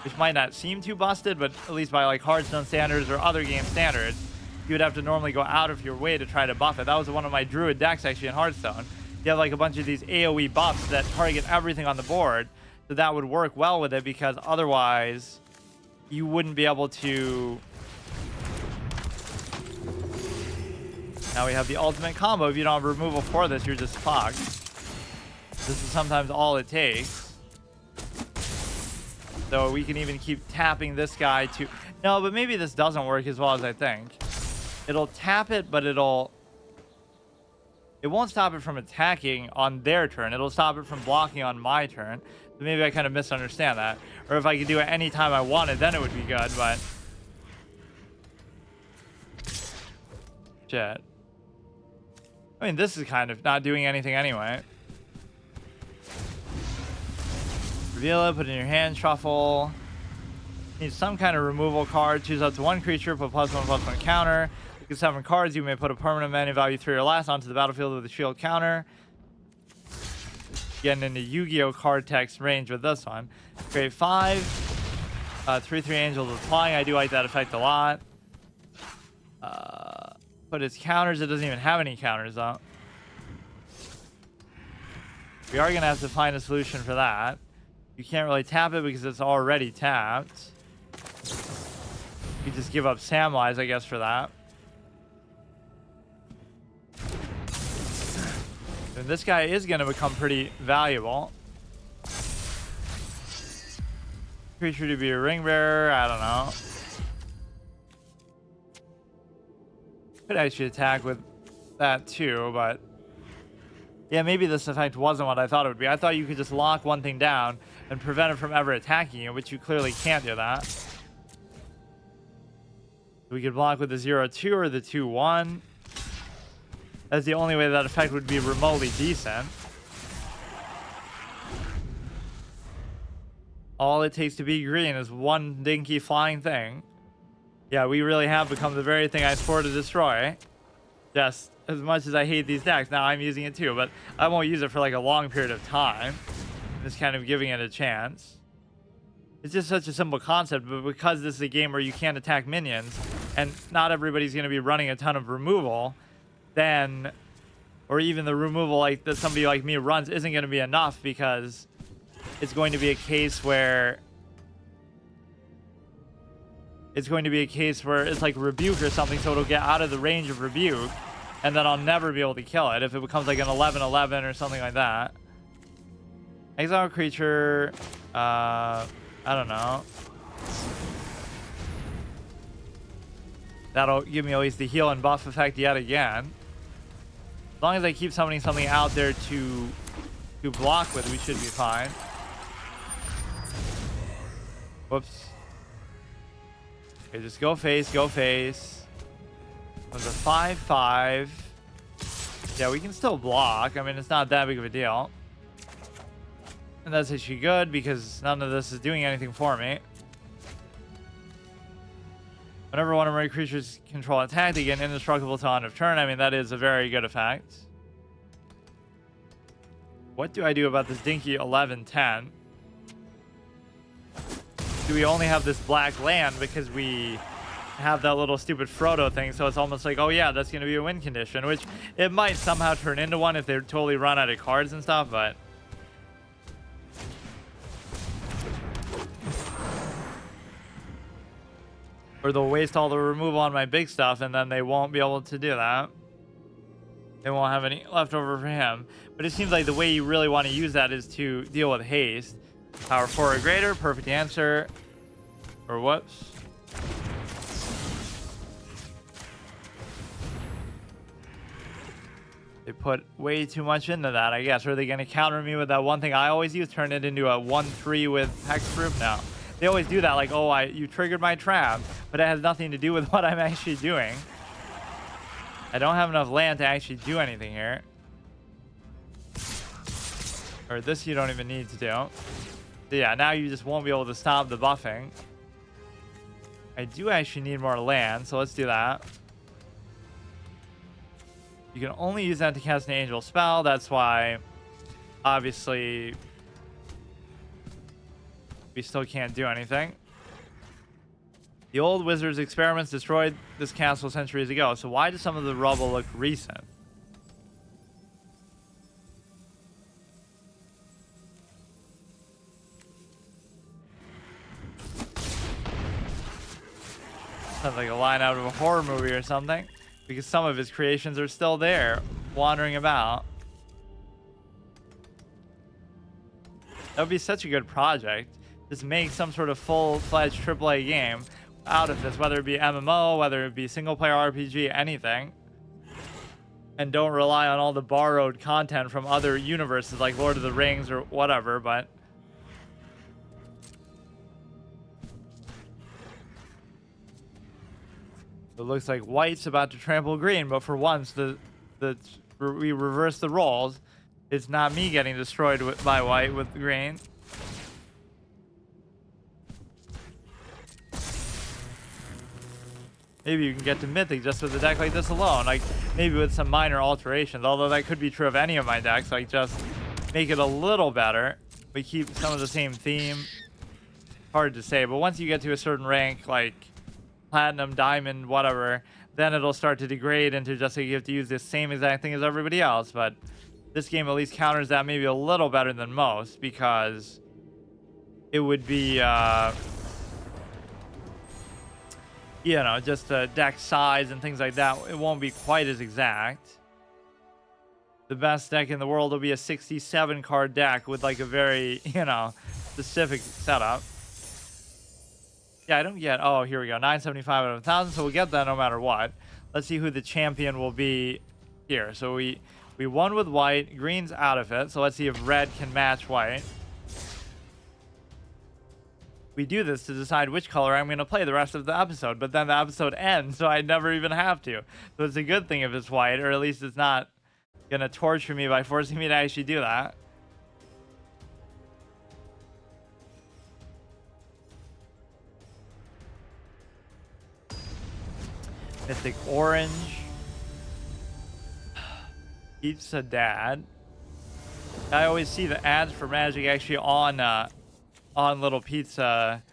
Which might not seem too busted, but at least by like Hearthstone standards or other game standards, you would have to normally go out of your way to try to buff it. That was one of my Druid decks actually in Hearthstone. You have like a bunch of these AoE buffs that target everything on the board, so that would work well with it, because otherwise you wouldn't be able to. Now we have the ultimate combo. If you don't have removal for this, you're just fucked. This is sometimes all it takes. So we can even keep tapping this guy to... No, but maybe this doesn't work as well as I think. It'll tap it, but it won't stop it from attacking on their turn. It'll stop it from blocking on my turn. So maybe I kind of misunderstand that. Or if I could do it anytime I wanted, then it would be good, but... Shit. I mean, this is kind of not doing anything anyway. Reveal it, put it in your hand, shuffle. Need some kind of removal card. Choose up to 1 creature, put +1/+1 counter. Look at 7 cards. You may put a permanent mana value 3 or less onto the battlefield with a shield counter. Getting into Yu-Gi-Oh card text range with this one. Create 5. 3/3 Angels of Flying. I do like that effect a lot. But its counters, it doesn't even have any counters though. We are going to have to find a solution for that. You can't really tap it because it's already tapped. You just give up Samwise, I guess, for that. And this guy is going to become pretty valuable. Creature to be a ring bearer, I don't know. Could actually attack with that too, but yeah, maybe this effect wasn't what I thought it would be. I thought you could just lock one thing down and prevent it from ever attacking you, which you clearly can't do that. We could block with the 0/2 or the 2/1. That's the only way that effect would be remotely decent. All it takes to be green is one dinky flying thing. Yeah, we really have become the very thing I swore to destroy. Just as much as I hate these decks, now I'm using it too, but I won't use it for like a long period of time. Just kind of giving it a chance. It's just such a simple concept, but because this is a game where you can't attack minions, and not everybody's going to be running a ton of removal, then, or even the removal like that somebody like me runs isn't going to be enough, because it's going to be a case where it's like Rebuke or something, so it'll get out of the range of Rebuke, and then I'll never be able to kill it if it becomes like an 11/11 or something like that. Exile creature, I don't know. That'll give me at least the heal and buff effect yet again. As long as I keep summoning something out there to block with, we should be fine. Whoops. Okay, just go face, go face. With a 5/5. Yeah, we can still block. I mean, it's not that big of a deal. And that's actually good because none of this is doing anything for me. Whenever one of my creatures control attack, they get indestructible till end of turn. I mean, that is a very good effect. What do I do about this dinky 11/10? Do we only have this black land because we have that little stupid Frodo thing, so it's almost like, oh yeah, that's going to be a win condition, which it might somehow turn into one if they totally run out of cards and stuff, but Or they'll waste all the removal on my big stuff, and then they won't be able to do that. They won't have any left over for him. But it seems like the way you really want to use that is to deal with haste. Power 4 or greater, perfect answer. Or whoops. They put way too much into that, I guess. Are they going to counter me with that one thing I always use? Turn it into a 1-3 with hexproof? No. They always do that, like, oh, you triggered my trap, but it has nothing to do with what I'm actually doing. I don't have enough land to actually do anything here. Or this you don't even need to do. So yeah, now you just won't be able to stop the buffing. I do actually need more land, so let's do that. You can only use that to cast an angel spell. That's why, obviously, we still can't do anything. The old wizard's experiments destroyed this castle centuries ago. So why does some of the rubble look recent? Sounds like a line out of a horror movie or something. Because some of his creations are still there, wandering about. That would be such a good project. Just make some sort of full-fledged AAA game out of this, whether it be MMO, whether it be single-player RPG, anything. And don't rely on all the borrowed content from other universes like Lord of the Rings or whatever, but... It looks like white's about to trample green, but for once, we reverse the roles. It's not me getting destroyed by white with green. Maybe you can get to Mythic just with a deck like this alone. Like, maybe with some minor alterations. Although that could be true of any of my decks. Like, just make it a little better. We keep some of the same theme. Hard to say. But once you get to a certain rank, like Platinum, Diamond, whatever, then it'll start to degrade into just like you have to use the same exact thing as everybody else. But this game at least counters that maybe a little better than most. Because it would be... you know, just the deck size and things like that, it won't be quite as exact. The best deck in the world will be a 67 card deck with like a very, you know, specific setup. Yeah, I don't get, oh, here we go, 975 out of 1,000, so we'll get that no matter what. Let's see who the champion will be here. So we won with white, green's out of it, so let's see if red can match white. We do this to decide which color I'm going to play the rest of the episode, but then the episode ends, so I never even have to. So it's a good thing if it's white, or at least it's not going to torture me by forcing me to actually do that. Mythic orange. Pizza Dad. I always see the ads for Magic actually on little pizza,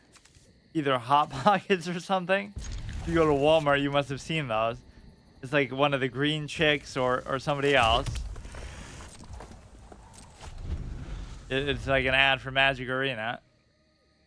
either Hot Pockets or something. If you go to Walmart, you must have seen those. It's like one of the green chicks or somebody else. It's like an ad for Magic Arena.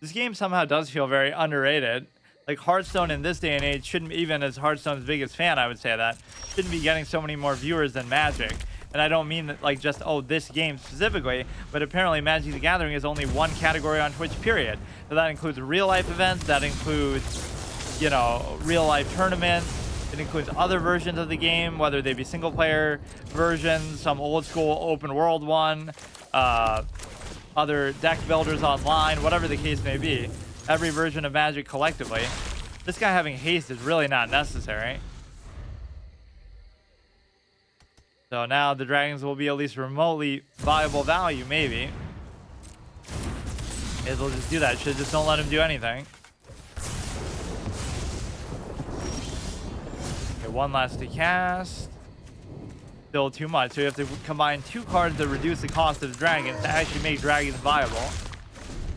This game somehow does feel very underrated. Like Hearthstone in this day and age shouldn't, even as Hearthstone's biggest fan, I would say that, shouldn't be getting so many more viewers than Magic. And I don't mean that like just, oh, this game specifically, but apparently Magic the Gathering is only one category on Twitch, period. So that includes real life events, that includes, you know, real life tournaments. It includes other versions of the game, whether they be single player versions, some old school open world one, other deck builders online, whatever the case may be. Every version of Magic collectively. This guy having haste is really not necessary. So now the dragons will be at least remotely viable value, maybe. Maybe they'll just do that. Should just don't let him do anything. Okay, one last to cast. Still too much. So you have to combine two cards that reduce the cost of the dragons to actually make dragons viable.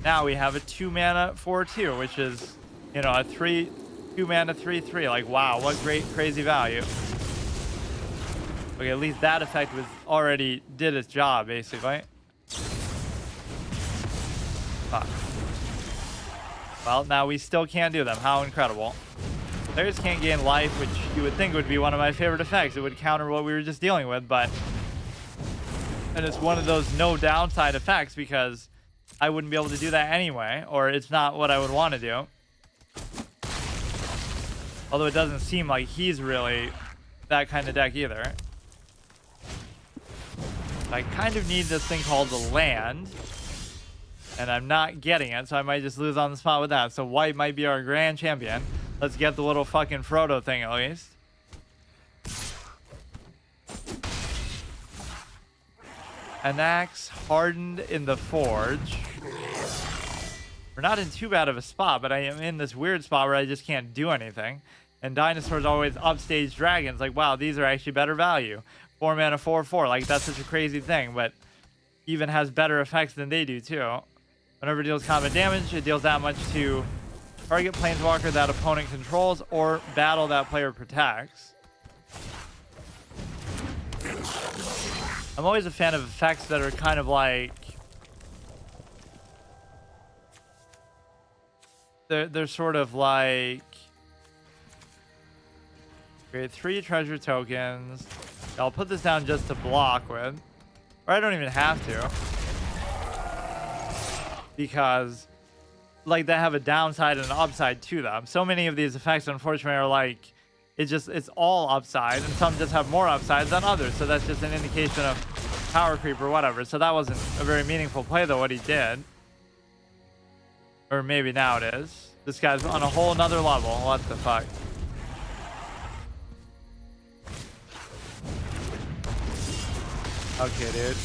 Now we have a 2-mana 4/2, which is, you know, a 2-mana 3/3. Like, wow, what great, crazy value. Okay, at least that effect already did its job, basically. Fuck. Well, now we still can't do them. How incredible. Players can't gain life, which you would think would be one of my favorite effects. It would counter what we were just dealing with, but... And it's one of those no downside effects because I wouldn't be able to do that anyway, or it's not what I would want to do. Although it doesn't seem like he's really that kind of deck either. I kind of need this thing called the land. And I'm not getting it, so I might just lose on the spot with that. So white might be our grand champion. Let's get the little fucking Frodo thing at least. An axe hardened in the forge. We're not in too bad of a spot, but I am in this weird spot where I just can't do anything. And Dinosaurs always upstage dragons. Like, wow, these are actually better value. 4 mana, 4/4. Like, that's such a crazy thing, but even has better effects than they do, too. Whenever it deals combat damage, it deals that much to target planeswalker that opponent controls or battle that player protects. I'm always a fan of effects that are kind of like... They're sort of like... Create 3 treasure tokens. I'll put this down just to block with. Or I don't even have to. Because, like, they have a downside and an upside to them. So many of these effects, unfortunately, are like... It's all upside, and some just have more upside than others. So that's just an indication of power creep or whatever. So that wasn't a very meaningful play, though, what he did. Or maybe now it is. This guy's on a whole nother level. What the fuck? Okay, dude.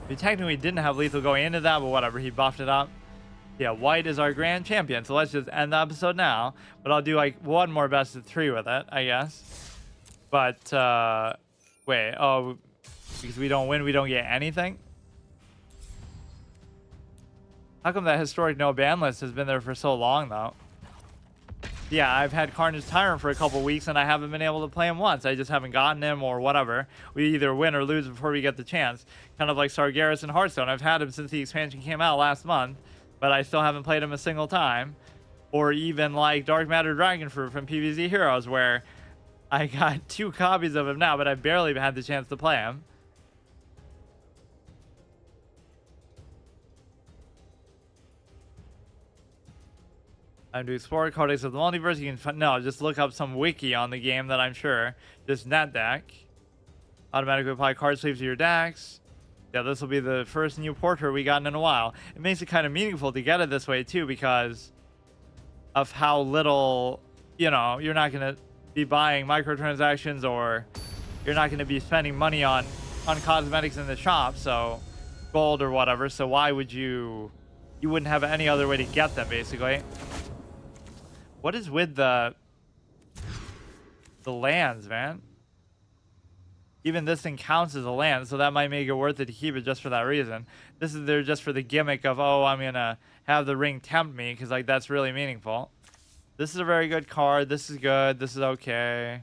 We technically didn't have lethal going into that, but whatever. He buffed it up. Yeah, white is our grand champion. So let's just end the episode now. But I'll do like one more best of 3 with it, I guess. But, wait. Oh, because we don't win, we don't get anything? How come that historic no ban list has been there for so long, though? Yeah, I've had Carnage Tyrant for a couple weeks, and I haven't been able to play him once. I just haven't gotten him or whatever. We either win or lose before we get the chance. Kind of like Sargeras and Hearthstone. I've had him since the expansion came out last month, but I still haven't played him a single time. Or even like Dark Matter Dragonfruit from PvZ Heroes, where I got 2 copies of him now, but I barely had the chance to play him. I'm to explore Codex of the Multiverse. You can no, just look up some wiki on the game that I'm sure. Just net deck. Automatically apply card sleeves to your decks. Yeah, this will be the first new portrait we gotten in a while. It makes it kind of meaningful to get it this way too, because of how little, you know, you're not gonna be buying microtransactions, or you're not gonna be spending money on cosmetics in the shop, so gold or whatever. So why would you wouldn't have any other way to get them, basically. What is with the lands, man? Even this thing counts as a land, so that might make it worth it to keep it just for that reason. This is there just for the gimmick of, oh, I'm gonna have the ring tempt me, because like that's really meaningful. This is a very good card. This is good. This is okay.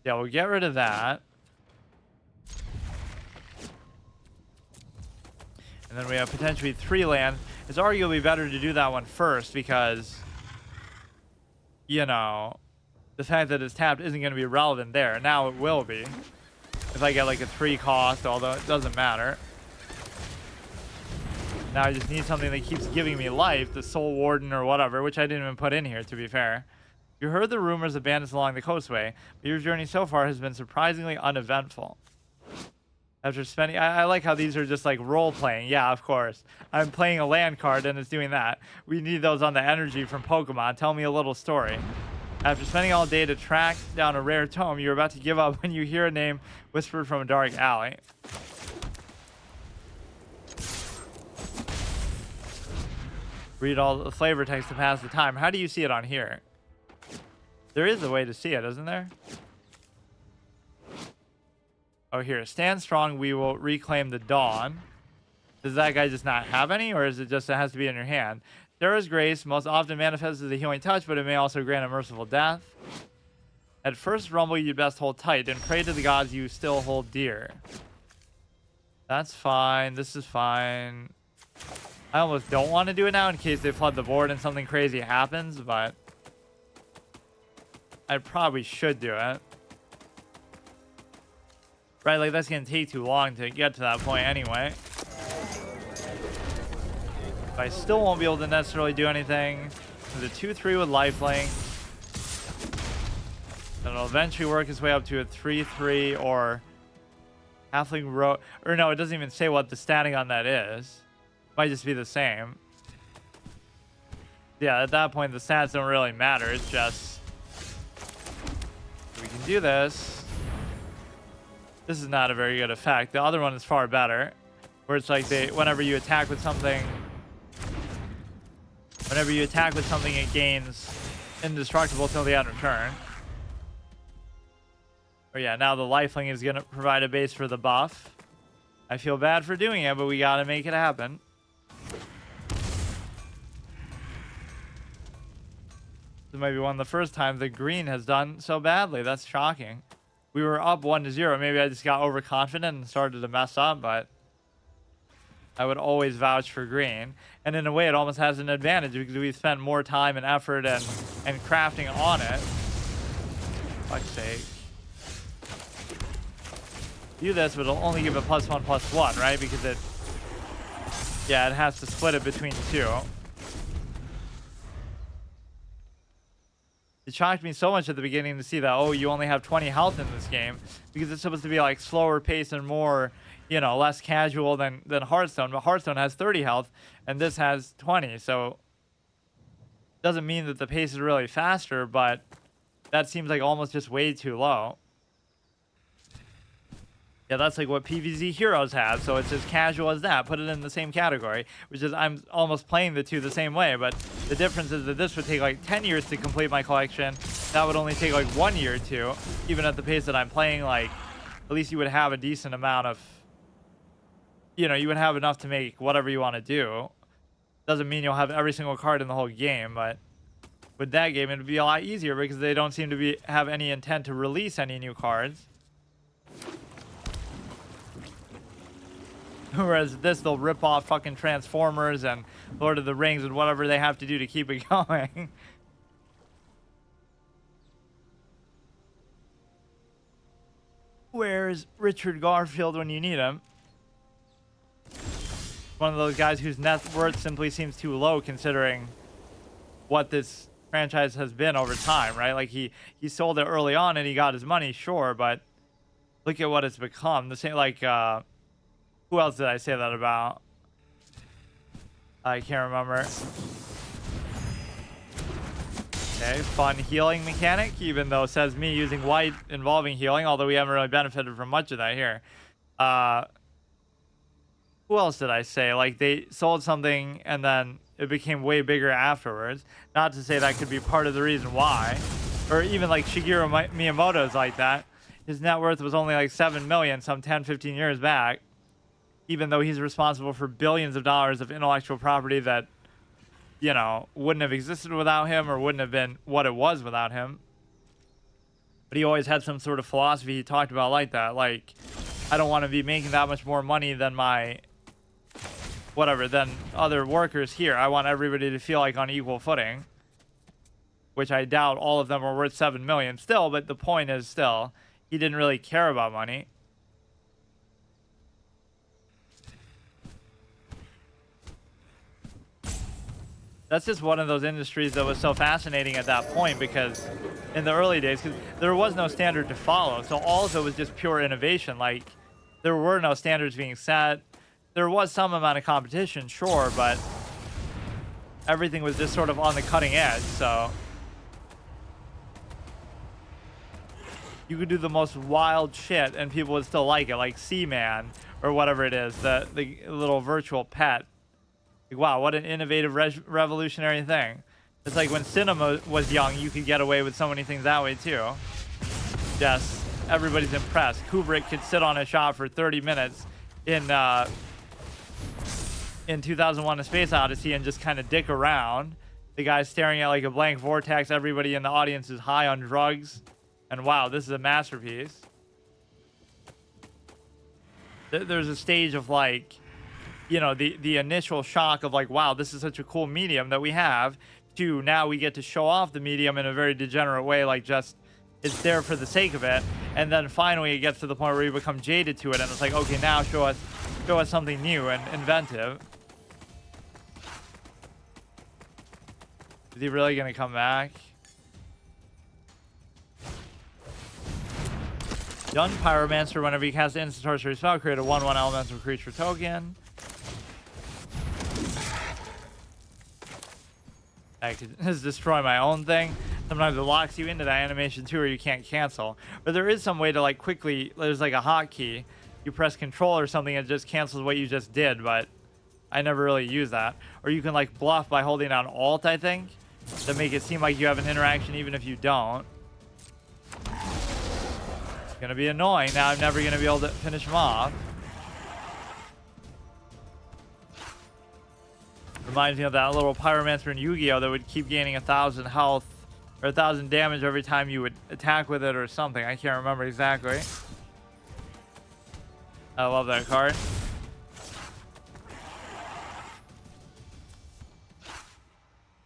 Yeah, we'll get rid of that. And then we have potentially 3 lands. It's arguably better to do that one first, because, you know, the fact that it's tapped isn't going to be relevant there. Now it will be. If I get like a 3 cost, although it doesn't matter. Now I just need something that keeps giving me life, the Soul Warden or whatever, which I didn't even put in here, to be fair. You heard the rumors of bandits along the coastway, but your journey so far has been surprisingly uneventful. After spending... I like how these are just like role-playing. Yeah, of course. I'm playing a land card and it's doing that. We need those on the energy from Pokemon. Tell me a little story. After spending all day to track down a rare tome, you're about to give up when you hear a name whispered from a dark alley. Read all the flavor text to pass the time. How do you see it on here? There is a way to see it, isn't there? Oh, here. Stand strong, we will reclaim the dawn. Does that guy just not have any, or is it just it has to be in your hand? Terra's grace most often manifests as a healing touch, but it may also grant a merciful death. At first rumble, you'd best hold tight and pray to the gods you still hold dear. That's fine. This is fine. I almost don't want to do it now in case they flood the board and something crazy happens, but I probably should do it. Right, like that's going to take too long to get to that point anyway. But I still won't be able to necessarily do anything. The 2-3 with lifelink. And it'll eventually work its way up to a 3-3 or halfling row. Or no, it doesn't even say what the static on that is. Might just be the same. Yeah, at that point the stats don't really matter. It's just we can do this. This is not a very good effect. The other one is far better, where it's like whenever you attack with something, it gains indestructible till the end of turn. Oh yeah, now the lifelink is gonna provide a base for the buff. I feel bad for doing it, but we gotta make it happen. This might be one of the first times that green has done so badly. That's shocking. We were up 1-0. Maybe I just got overconfident and started to mess up, but I would always vouch for green. And in a way, it almost has an advantage because we spent more time and effort and crafting on it. Fuck's sake. Do this, but it'll only give it +1/+1, right? Because it has to split it between two. It shocked me so much at the beginning to see that, oh, you only have 20 health in this game, because it's supposed to be like slower pace and more, you know, less casual than Hearthstone. But Hearthstone has 30 health and this has 20. So it doesn't mean that the pace is really faster, but that seems like almost just way too low. Yeah, that's like what PvZ Heroes have, so it's as casual as that. Put it in the same category, which is I'm almost playing the two the same way, but the difference is that this would take like 10 years to complete my collection. That would only take like 1 year or two. Even at the pace that I'm playing, like, at least you would have a decent amount of, you know, you would have enough to make whatever you want to do. Doesn't mean you'll have every single card in the whole game, but with that game, it would be a lot easier because they don't seem to have any intent to release any new cards. Whereas this, they'll rip off fucking Transformers and Lord of the Rings and whatever they have to do to keep it going. Where's Richard Garfield when you need him? One of those guys whose net worth simply seems too low considering what this franchise has been over time, right? Like he sold it early on and he got his money, sure, but look at what it's become. The same, like, who else did I say that about? I can't remember. Okay, fun healing mechanic, even though it says me using white involving healing, although we haven't really benefited from much of that here. Who else did I say? Like, they sold something and then it became way bigger afterwards. Not to say that could be part of the reason why. Or even like Shigeru Miyamoto's like that. His net worth was only like 7 million some 10, 15 years back. Even though he's responsible for billions of dollars of intellectual property that, you know, wouldn't have existed without him or wouldn't have been what it was without him. But he always had some sort of philosophy he talked about like that. Like, I don't want to be making that much more money than my, than other workers here. I want everybody to feel like on equal footing. Which I doubt all of them are worth 7 million still, but the point is still, he didn't really care about money. That's just one of those industries that was so fascinating at that point because in the early days, because there was no standard to follow. So all of it was just pure innovation. Like, there were no standards being set. There was some amount of competition, sure, but everything was just sort of on the cutting edge. So you could do the most wild shit and people would still like it, like Seaman or whatever it is, the little virtual pet. Like, wow, what an innovative, revolutionary thing. It's like when cinema was young, you could get away with so many things that way too. Yes, everybody's impressed. Kubrick could sit on a shot for 30 minutes in 2001: A Space Odyssey and just kind of dick around. The guy's staring at like a blank vortex. Everybody in the audience is high on drugs. And wow, this is a masterpiece. There's a stage of like you know, the initial shock of like, wow, this is such a cool medium that we have, to now we get to show off the medium in a very degenerate way, like just it's there for the sake of it, and then finally it gets to the point where you become jaded to it, and it's like, okay, now show us something new and inventive. Is he really gonna come back? Young Pyromancer, whenever you cast an instant sorcery spell, create a 1/1 elemental creature token. I could just destroy my own thing. Sometimes it locks you into that animation too, or you can't cancel. But there is some way to like quickly, there's like a hotkey. You press control or something, it just cancels what you just did, but I never really use that. Or you can like bluff by holding down Alt, I think, to make it seem like you have an interaction even if you don't. It's gonna be annoying. Now I'm never gonna be able to finish him off. Reminds me of that little Pyromancer in Yu-Gi-Oh! That would keep gaining 1,000 health or 1,000 damage every time you would attack with it or something. I can't remember exactly. I love that card.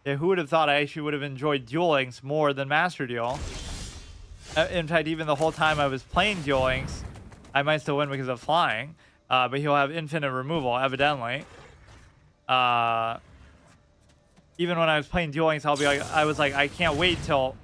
Yeah, who would have thought I actually would have enjoyed Duel Links more than Master Duel? In fact, even the whole time I was playing Duel Links, I might still win because of flying, but he'll have infinite removal, evidently. Even when I was playing Duel Links, I was like, I can't wait till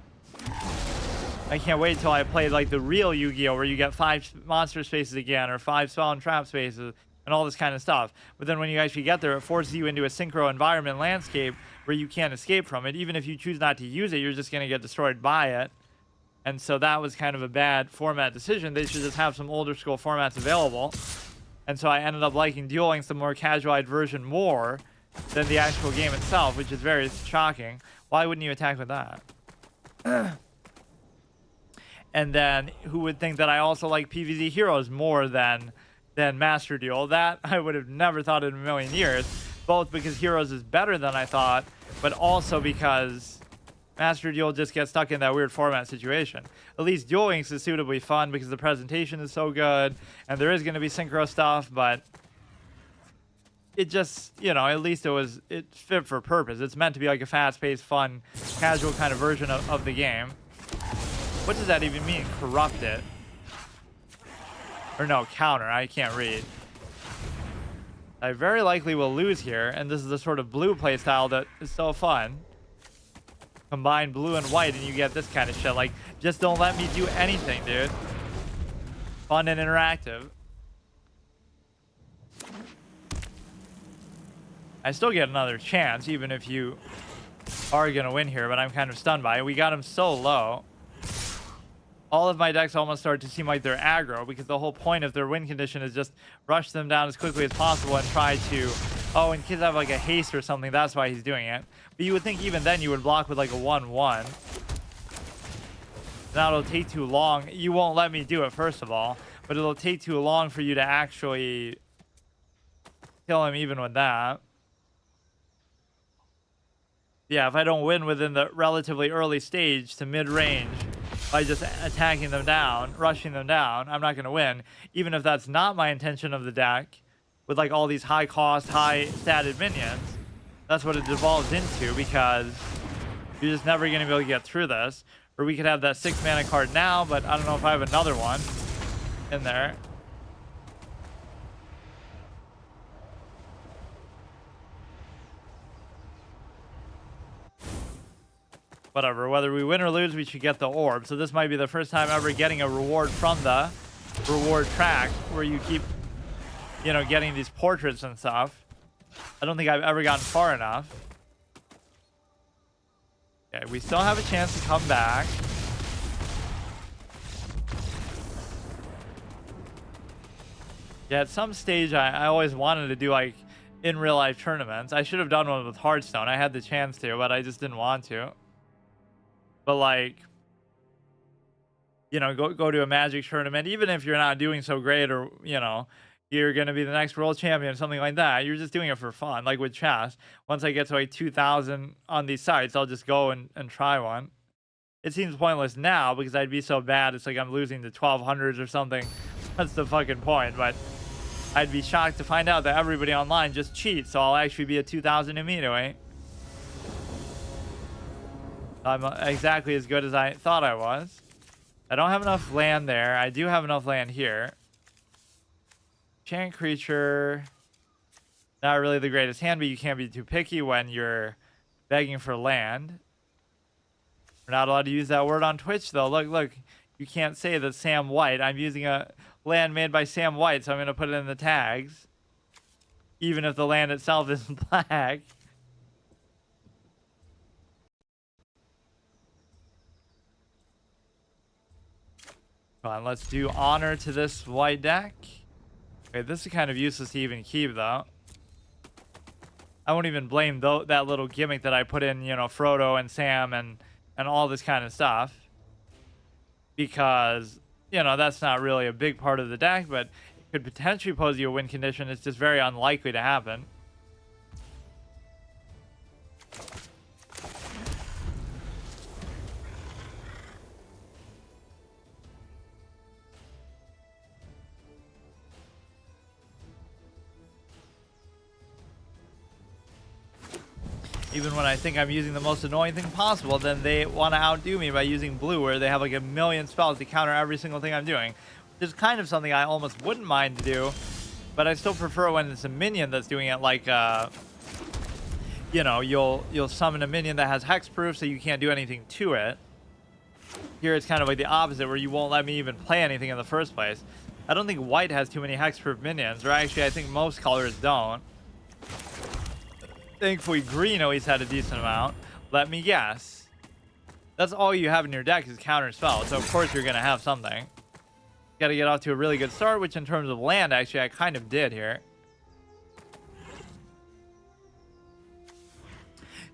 I play like the real Yu-Gi-Oh, where you get 5 monster spaces again, or 5 spell and trap spaces, and all this kind of stuff. But then when you actually get there, it forces you into a synchro environment landscape where you can't escape from it. Even if you choose not to use it, you're just going to get destroyed by it. And so that was kind of a bad format decision. They should just have some older school formats available. And so I ended up liking Duel Links, the more casualized version, more than the actual game itself, which is very shocking. Why wouldn't you attack with that? And then who would think that I also like PvZ Heroes more than Master Duel? That I would have never thought in a million years, both because Heroes is better than I thought, but also because Master Duel just gets stuck in that weird format situation. At least Duel Links is suitably fun because the presentation is so good, and there is going to be synchro stuff, but it just, you know, at least it's fit for purpose. It's meant to be like a fast-paced, fun, casual kind of version of the game. What does that even mean? Corrupt it. Or no, counter. I can't read. I very likely will lose here, and this is the sort of blue playstyle that is so fun. Combine blue and white and you get this kind of shit. Like, just don't let me do anything, dude. Fun and interactive. I still get another chance, even if you are going to win here, but I'm kind of stunned by it. We got him so low. All of my decks almost start to seem like they're aggro, because the whole point of their win condition is just rush them down as quickly as possible and try to... Oh, and kids have like a haste or something, that's why he's doing it. But you would think even then you would block with like a 1/1. Now it'll take too long. You won't let me do it, first of all, but it'll take too long for you to actually kill him even with that. Yeah, if I don't win within the relatively early stage to mid-range by just attacking them down, rushing them down, I'm not going to win. Even if that's not my intention of the deck, with like all these high cost, high statted minions, that's what it devolves into, because you're just never going to be able to get through this. Or we could have that 6 mana card now, but I don't know if I have another one in there. Whatever, whether we win or lose, we should get the orb. So this might be the first time ever getting a reward from the reward track, where you keep, you know, getting these portraits and stuff. I don't think I've ever gotten far enough. Okay, we still have a chance to come back. Yeah, at some stage, I always wanted to do like in real life tournaments. I should have done one with Hearthstone. I had the chance to, but I just didn't want to. But like, you know, go to a Magic tournament, even if you're not doing so great, or, you know, you're going to be the next world champion, something like that. You're just doing it for fun. Like with chess, once I get to like 2,000 on these sites, I'll just go and try one. It seems pointless now because I'd be so bad. It's like I'm losing to 1200s or something. That's the fucking point. But I'd be shocked to find out that everybody online just cheats, so I'll actually be a 2000 immediately. I'm exactly as good as I thought I was. I don't have enough land there. I do have enough land here. Enchant creature. Not really the greatest hand, but you can't be too picky when you're begging for land. We're not allowed to use that word on Twitch, though. Look. You can't say that Sam White. I'm using a land made by Sam White, so I'm going to put it in the tags. Even if the land itself is black. Come on, let's do honor to this white deck. Okay, this is kind of useless to even keep, though. I won't even blame that little gimmick that I put in, you know, Frodo and Sam and all this kind of stuff. Because, you know, that's not really a big part of the deck, but it could potentially pose you a win condition. It's just very unlikely to happen. Even when I think I'm using the most annoying thing possible, then they want to outdo me by using blue, where they have like a million spells to counter every single thing I'm doing. Which is kind of something I almost wouldn't mind to do, but I still prefer when it's a minion that's doing it. Like, you know, you'll summon a minion that has hexproof, so you can't do anything to it. Here it's kind of like the opposite, where you won't let me even play anything in the first place. I don't think white has too many hexproof minions, or actually I think most colors don't. Thankfully, green always had a decent amount. Let me guess. That's all you have in your deck is counter spell, so of course you're going to have something. Got to get off to a really good start, which in terms of land, actually, I kind of did here.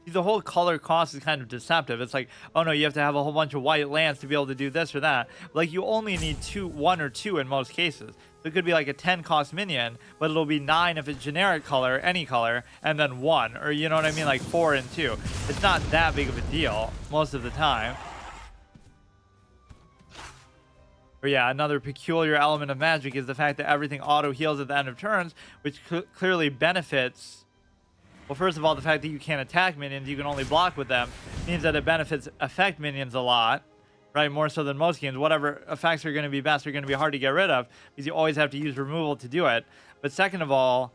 The whole color cost is kind of deceptive. It's like, oh no, you have to have a whole bunch of white lands to be able to do this or that. Like, you only need one or two in most cases. It could be like a 10 cost minion, but it'll be 9 if it's generic color, any color, and then 1. Or, you know what I mean? Like 4 and 2. It's not that big of a deal most of the time. But yeah, another peculiar element of Magic is the fact that everything auto heals at the end of turns, which clearly benefits. Well, first of all, the fact that you can't attack minions, you can only block with them, means that it benefits effect minions a lot, right? More so than most games. Whatever effects are going to be best are going to be hard to get rid of, because you always have to use removal to do it. But second of all,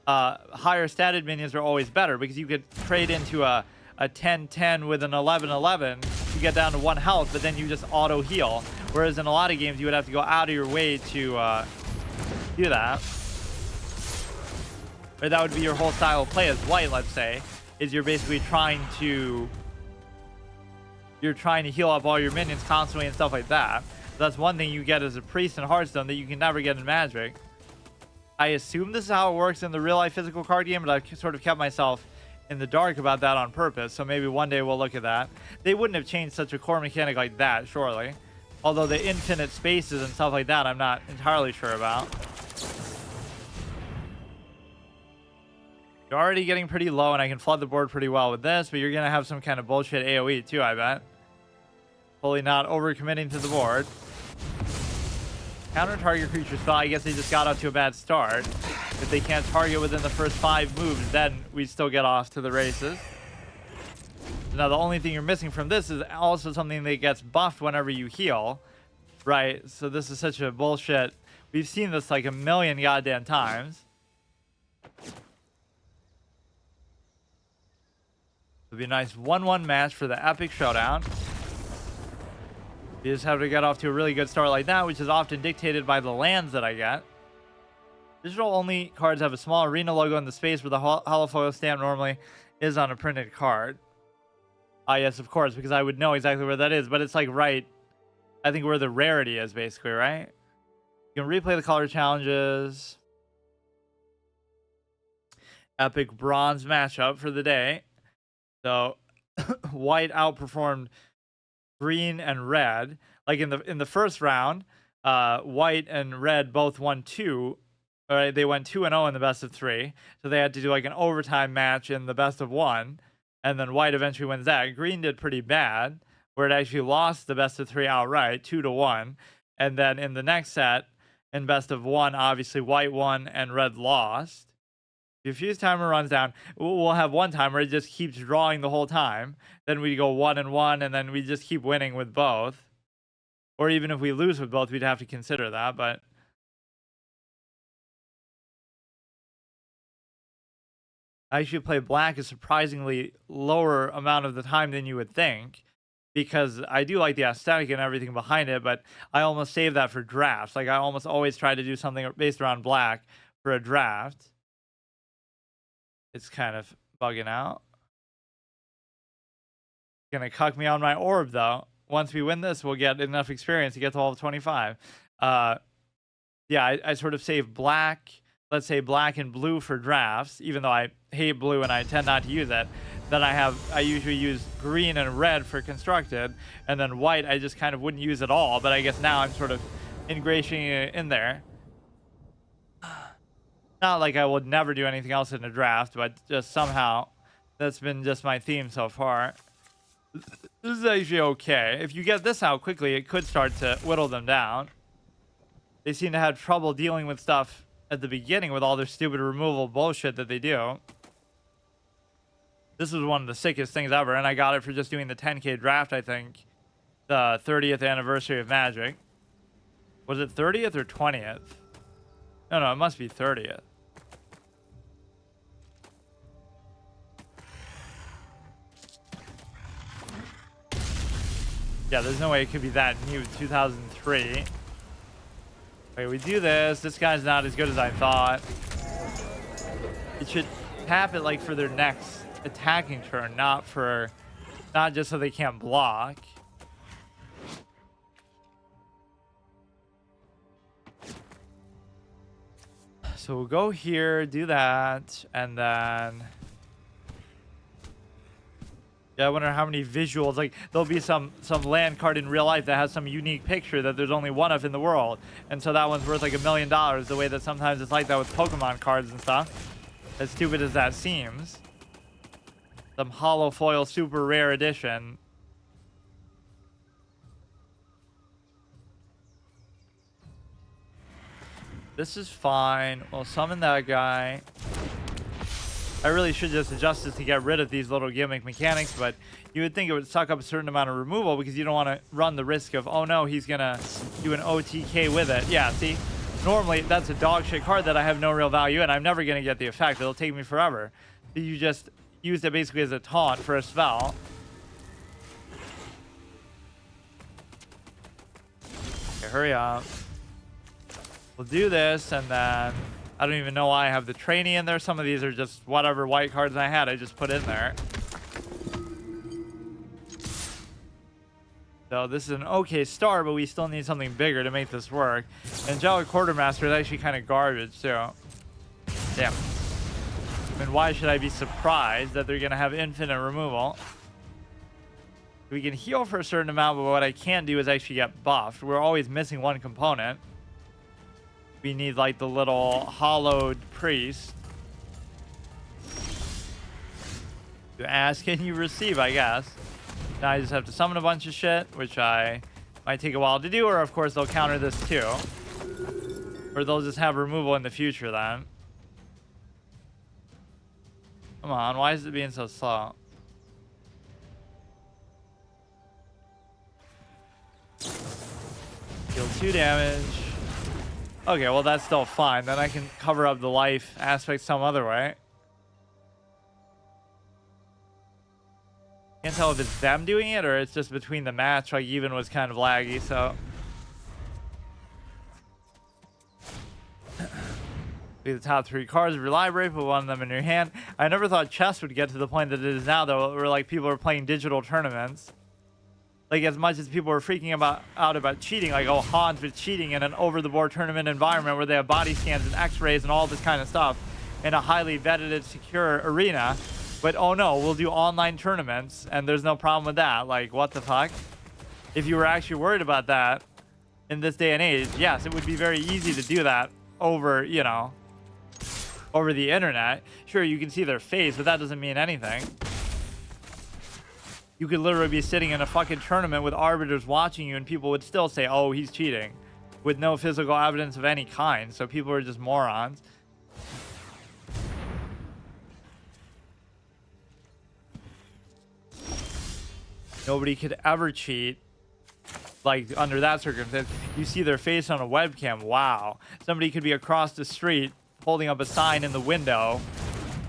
higher statted minions are always better, because you could trade into a 10-10 with an 11-11, you get down to 1 health, but then you just auto heal. Whereas in a lot of games, you would have to go out of your way to do that. Or that would be your whole style of play as white, let's say, is you're basically trying to heal up all your minions constantly and stuff like that. So that's one thing you get as a priest in Hearthstone that you can never get in Magic. I assume this is how it works in the real life physical card game, but I've sort of kept myself in the dark about that on purpose, so maybe one day we'll look at that. They wouldn't have changed such a core mechanic like that, surely. Although the infinite spaces and stuff like that, I'm not entirely sure about. You're already getting pretty low, and I can flood the board pretty well with this, but you're going to have some kind of bullshit AoE too, I bet. Fully not overcommitting to the board. Counter target creature spell, I guess they just got off to a bad start. If they can't target within the first 5 moves, then we still get off to the races. Now, the only thing you're missing from this is also something that gets buffed whenever you heal, right? So this is such a bullshit. We've seen this like a million goddamn times. It'll be a nice 1-1 match for the Epic Showdown. You just have to get off to a really good start like that, which is often dictated by the lands that I get. Digital only cards have a small arena logo in the space where the holofoil stamp normally is on a printed card. Ah, yes, of course, because I would know exactly where that is, but it's like right, I think where the rarity is basically, right? You can replay the color challenges. Epic bronze matchup for the day. So white outperformed green and red. Like in the first round, white and red both won 2. All right, they went 2-0 in the best of 3. So they had to do like an overtime match in the best of 1. And then white eventually wins that. Green did pretty bad, where it actually lost the best of 3 outright, 2-1. And then in the next set, and best of one, obviously white won and red lost. If fuse timer runs down, we'll have one time where it just keeps drawing the whole time. Then we go 1 and 1, and then we just keep winning with both. Or even if we lose with both, we'd have to consider that, but I actually play black a surprisingly lower amount of the time than you would think, because I do like the aesthetic and everything behind it, but I almost save that for drafts. Like, I almost always try to do something based around black for a draft. It's kind of bugging out. Gonna cuck me on my orb, though. Once we win this, we'll get enough experience to get to all of 25. Yeah, I sort of save black, let's say black and blue for drafts, even though I hate blue and I tend not to use it. Then I usually use green and red for constructed, and then white I just kind of wouldn't use at all, but I guess now I'm sort of ingratiating it in there. Not like I would never do anything else in a draft, but just somehow that's been just my theme so far. This is actually okay. If you get this out quickly, it could start to whittle them down. They seem to have trouble dealing with stuff at the beginning with all their stupid removal bullshit that they do. This was one of the sickest things ever, and I got it for just doing the 10K draft, I think. The 30th anniversary of Magic. Was it 30th or 20th? No, it must be 30th. Yeah, there's no way it could be that new, 2003. Okay, we do this. This guy's not as good as I thought. It should tap it like for their next attacking turn, not just so they can't block. So we'll go here, do that, and then yeah, I wonder how many visuals, like there'll be some land card in real life that has some unique picture that there's only one of in the world, and so that one's worth like $1 million, the way that sometimes it's like that with Pokemon cards and stuff. As stupid as that seems. Some hollow foil super rare edition. This is fine. We'll summon that guy. I really should just adjust this to get rid of these little gimmick mechanics, but you would think it would suck up a certain amount of removal because you don't want to run the risk of, oh no, he's gonna do an OTK with it. Yeah, see? Normally, that's a dog shit card that I have no real value in. I'm never gonna get the effect. It'll take me forever. You just used it basically as a taunt for a spell. Okay, hurry up. We'll do this, and then I don't even know why I have the trainee in there. Some of these are just whatever white cards I had, I just put in there. So this is an okay start, but we still need something bigger to make this work. Angelic Quartermaster is actually kind of garbage, too. Damn. I mean, why should I be surprised that they're going to have infinite removal? We can heal for a certain amount, but what I can't do is actually get buffed. We're always missing one component. We need, like, the little hollowed priest. You ask and you receive, I guess. Now I just have to summon a bunch of shit, which I might take a while to do, or of course they'll counter this too. Or they'll just have removal in the future then. Come on, why is it being so slow? Deal 2 damage. Okay, well that's still fine. Then I can cover up the life aspect some other way. Can't tell if it's them doing it or it's just between the match. Like, even was kind of laggy, so. Be the top 3 cards of your library, put one of them in your hand. I never thought chess would get to the point that it is now, though, where like people are playing digital tournaments. Like, as much as people are freaking out about cheating, like, oh, Hans was cheating in an over-the-board tournament environment where they have body scans and x-rays and all this kind of stuff in a highly vetted and secure arena. But, oh no, we'll do online tournaments, and there's no problem with that. Like, what the fuck? If you were actually worried about that in this day and age, yes, it would be very easy to do that over, you know, over the internet. Sure, you can see their face, but that doesn't mean anything. You could literally be sitting in a fucking tournament with arbiters watching you, and people would still say, oh, he's cheating. with no physical evidence of any kind. So people are just morons. Nobody could ever cheat like under that circumstance. You see their face on a webcam. Wow. Somebody could be across the street holding up a sign in the window,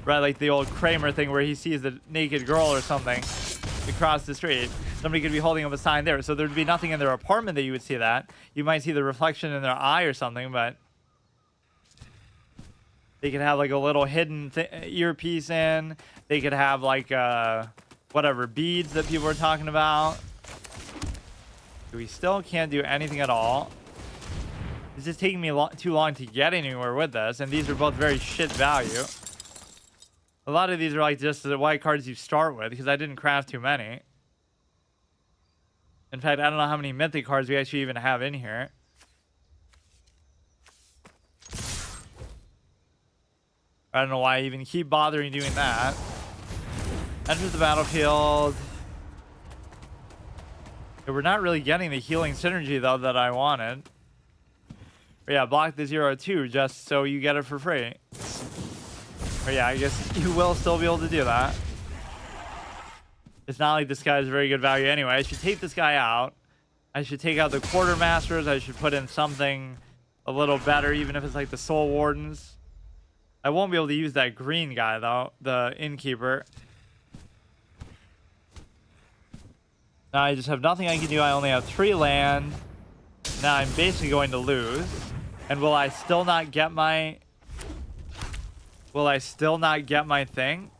right? Like the old Kramer thing where he sees the naked girl or something across the street. Somebody could be holding up a sign there. So there'd be nothing in their apartment that you would see that. You might see the reflection in their eye or something, but they could have like a little hidden earpiece in. They could have like whatever beads that people are talking about. We still can't do anything at all. It's just taking me too long to get anywhere with this, and these are both very shit value. A lot of these are like just the white cards you start with, because I didn't craft too many. In fact, I don't know how many mythic cards we actually even have in here. I don't know why I even keep bothering doing that. Enters the battlefield. We're not really getting the healing synergy though that I wanted. But yeah, block the 0/2 just so you get it for free. But yeah, I guess you will still be able to do that. It's not like this guy is very good value anyway. I should take this guy out. I should take out the quartermasters. I should put in something a little better, even if it's like the soul wardens. I won't be able to use that green guy though, the innkeeper. Now I just have nothing I can do. I only have 3 land. Now I'm basically going to lose. And will I still not get my... Will I still not get my thing?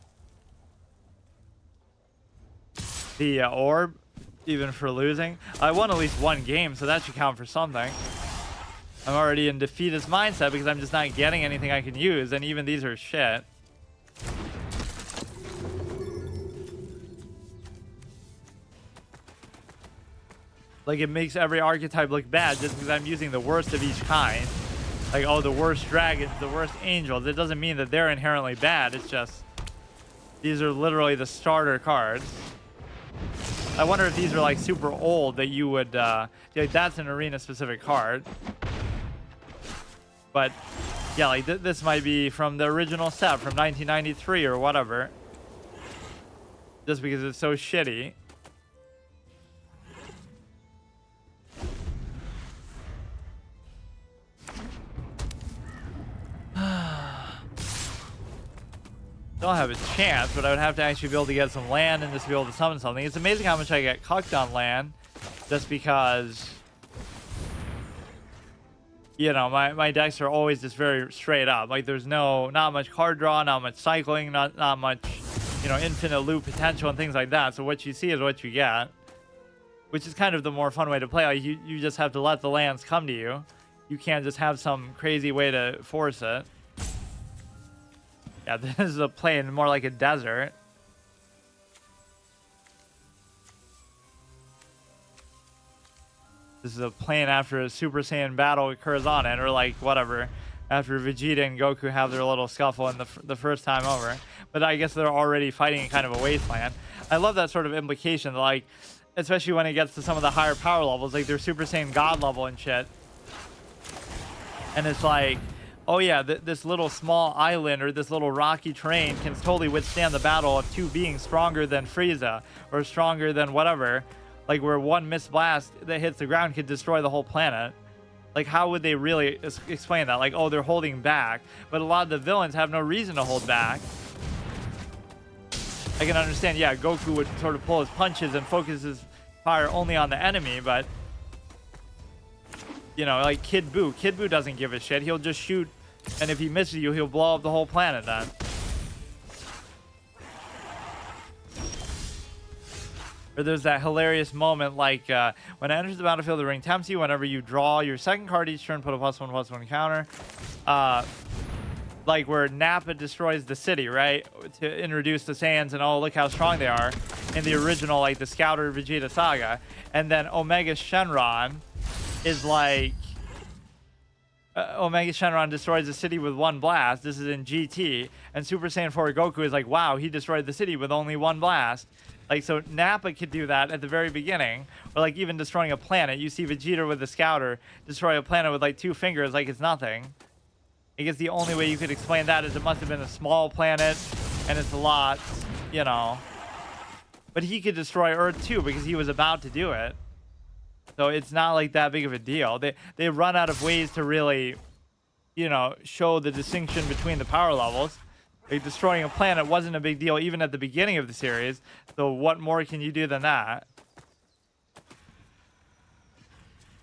The orb, even for losing. I won at least 1 game, so that should count for something. I'm already in defeatist mindset because I'm just not getting anything I can use. And even these are shit. Like, it makes every archetype look bad just because I'm using the worst of each kind. Like, oh, the worst dragons, the worst angels. It doesn't mean that they're inherently bad. It's just, these are literally the starter cards. I wonder if these are, like, super old that you would, like, that's an arena-specific card. But, yeah, like, this might be from the original set from 1993 or whatever. Just because it's so shitty. Don't have a chance, but I would have to actually be able to get some land and just be able to summon something. It's amazing how much I get cucked on land just because, you know, my decks are always just very straight up. Like, there's not much card draw, not much cycling, not much, you know, infinite loop potential and things like that. So what you see is what you get, which is kind of the more fun way to play. Like, you just have to let the lands come to you. You can't just have some crazy way to force it. Yeah, this is a plain, more like a desert. This is a plain after a Super Saiyan battle occurs on it, or like whatever, after Vegeta and Goku have their little scuffle in the first time over. But I guess they're already fighting in kind of a wasteland. I love that sort of implication, like, especially when it gets to some of the higher power levels, like their Super Saiyan God level and shit. And it's like, oh yeah, this little small island or this little rocky terrain can totally withstand the battle of 2 beings stronger than Frieza or stronger than whatever. Like, where 1 missed blast that hits the ground could destroy the whole planet. Like, how would they really explain that? Like, oh, they're holding back. But a lot of the villains have no reason to hold back. I can understand, yeah, Goku would sort of pull his punches and focus his fire only on the enemy, but, you know, like Kid Buu. Kid Buu doesn't give a shit. He'll just shoot, and if he misses you, he'll blow up the whole planet then. Or there's that hilarious moment, like, when it enters the battlefield, the ring tempts you. Whenever you draw your second card each turn, put a +1/+1 counter. Like where Nappa destroys the city, right? To introduce the Saiyans and, oh, look how strong they are in the original, like, the Scouter Vegeta saga. And then Omega Shenron is like, Omega Shenron destroys the city with one blast. This is in GT. And Super Saiyan 4 Goku is like, wow, he destroyed the city with only one blast. Like, so Nappa could do that at the very beginning. Or, like, even destroying a planet. You see Vegeta with the Scouter destroy a planet with, like, 2 fingers like it's nothing. I guess the only way you could explain that is it must have been a small planet. And it's a lot, you know. But he could destroy Earth, too, because he was about to do it. So it's not, like, that big of a deal. They run out of ways to really, you know, show the distinction between the power levels. Like, destroying a planet wasn't a big deal even at the beginning of the series. So what more can you do than that?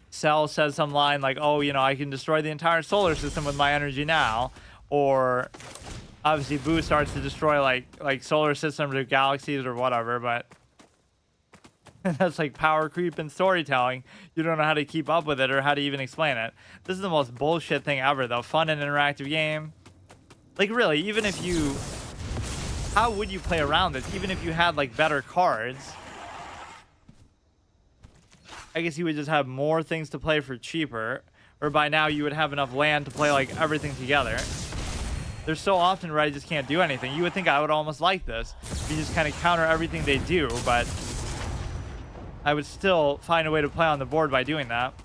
Cell says some line like, oh, you know, I can destroy the entire solar system with my energy now. Or obviously Boo starts to destroy like solar systems or galaxies or whatever, but that's like power creep and storytelling. You don't know how to keep up with it or how to even explain it. This is the most bullshit thing ever, though. Fun and interactive game. Like, really, even if you... How would you play around this? Even if you had, like, better cards. I guess you would just have more things to play for cheaper. Or by now, you would have enough land to play, like, everything together. There's so often where I just can't do anything. You would think I would almost like this. You just kind of counter everything they do, but... I would still find a way to play on the board by doing that.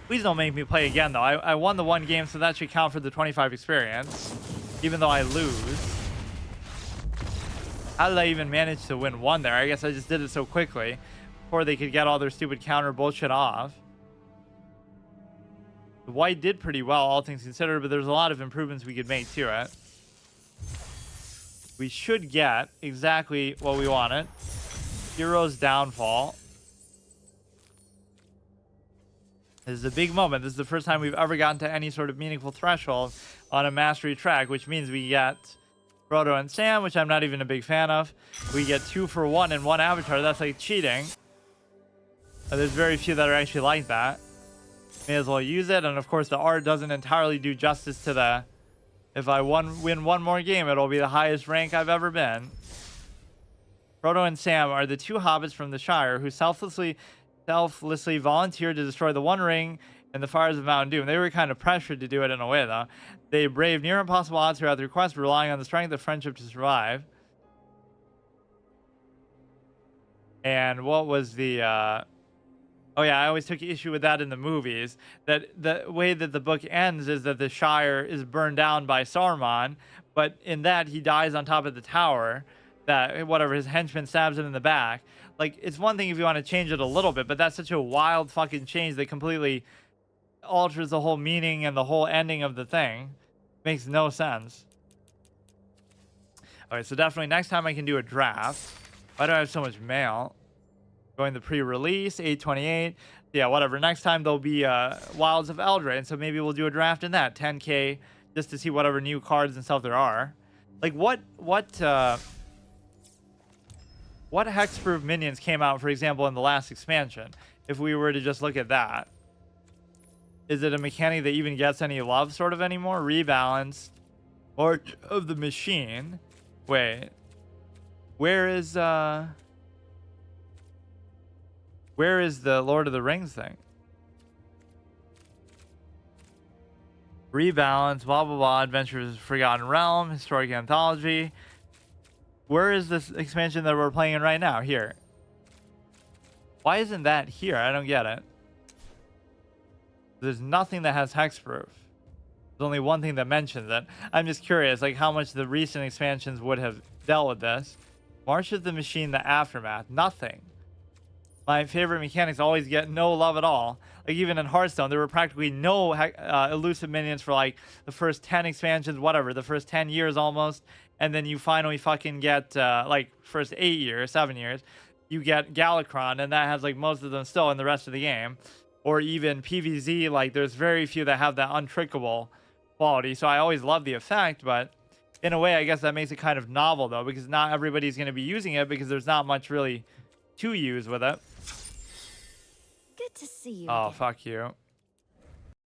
Please don't make me play again, though. I won the one game, so that should count for the 25 experience. Even though I lose. How did I even manage to win one there? I guess I just did it so quickly. Before they could get all their stupid counter bullshit off. The white did pretty well, all things considered, but there's a lot of improvements we could make to it. We should get exactly what we wanted. Hero's downfall. This is a big moment. This is the first time we've ever gotten to any sort of meaningful threshold on a mastery track, which means we get Frodo and Sam, which I'm not even a big fan of. We get 2 for 1 in one avatar. That's like cheating. There's very few that are actually like that. May as well use it. And of course, the art doesn't entirely do justice to the... If I win one more game, it'll be the highest rank I've ever been. Frodo and Sam are the 2 hobbits from the Shire who selflessly volunteered to destroy the One Ring in the fires of Mount Doom. They were kind of pressured to do it in a way, though. They braved near impossible odds throughout their quest, relying on the strength of friendship to survive. And what was the... Oh, yeah, I always took issue with that in the movies. That the way that the book ends is that the Shire is burned down by Saruman, but in that, he dies on top of the tower. That, whatever, his henchman stabs him in the back. Like, it's one thing if you want to change it a little bit, but that's such a wild fucking change that completely alters the whole meaning and the whole ending of the thing. Makes no sense. Okay, so definitely next time I can do a draft. Why do I have so much mail? Going the pre-release, 828. Yeah, whatever. Next time there'll be Wilds of Eldraine, so maybe we'll do a draft in that. 10k, just to see whatever new cards and stuff there are. Like, what hexproof minions came out, for example, in the last expansion? If we were to just look at that. Is it a mechanic that even gets any love sort of anymore? Rebalance. March of the Machine. Wait. Where is the Lord of the Rings thing? Rebalance, blah, blah, blah. Adventures of Forgotten Realm. Historic Anthology. Where is this expansion that we're playing in right now? Here. Why isn't that here? I don't get it. There's nothing that has hexproof. There's only one thing that mentions it. I'm just curious, like, how much the recent expansions would have dealt with this. March of the Machine, the Aftermath. Nothing. My favorite mechanics always get no love at all. Like, even in Hearthstone, there were practically no elusive minions for, like, the first 10 expansions, whatever, the first 10 years almost. And then you finally fucking get, like, first 8 years, 7 years, you get Galakron, and that has, like, most of them still in the rest of the game. Or even PvZ, like, there's very few that have that untrickable quality. So I always love the effect, but in a way, I guess that makes it kind of novel, though, because not everybody's going to be using it because there's not much really to use with it. Good to see you. Oh, again. fuck you.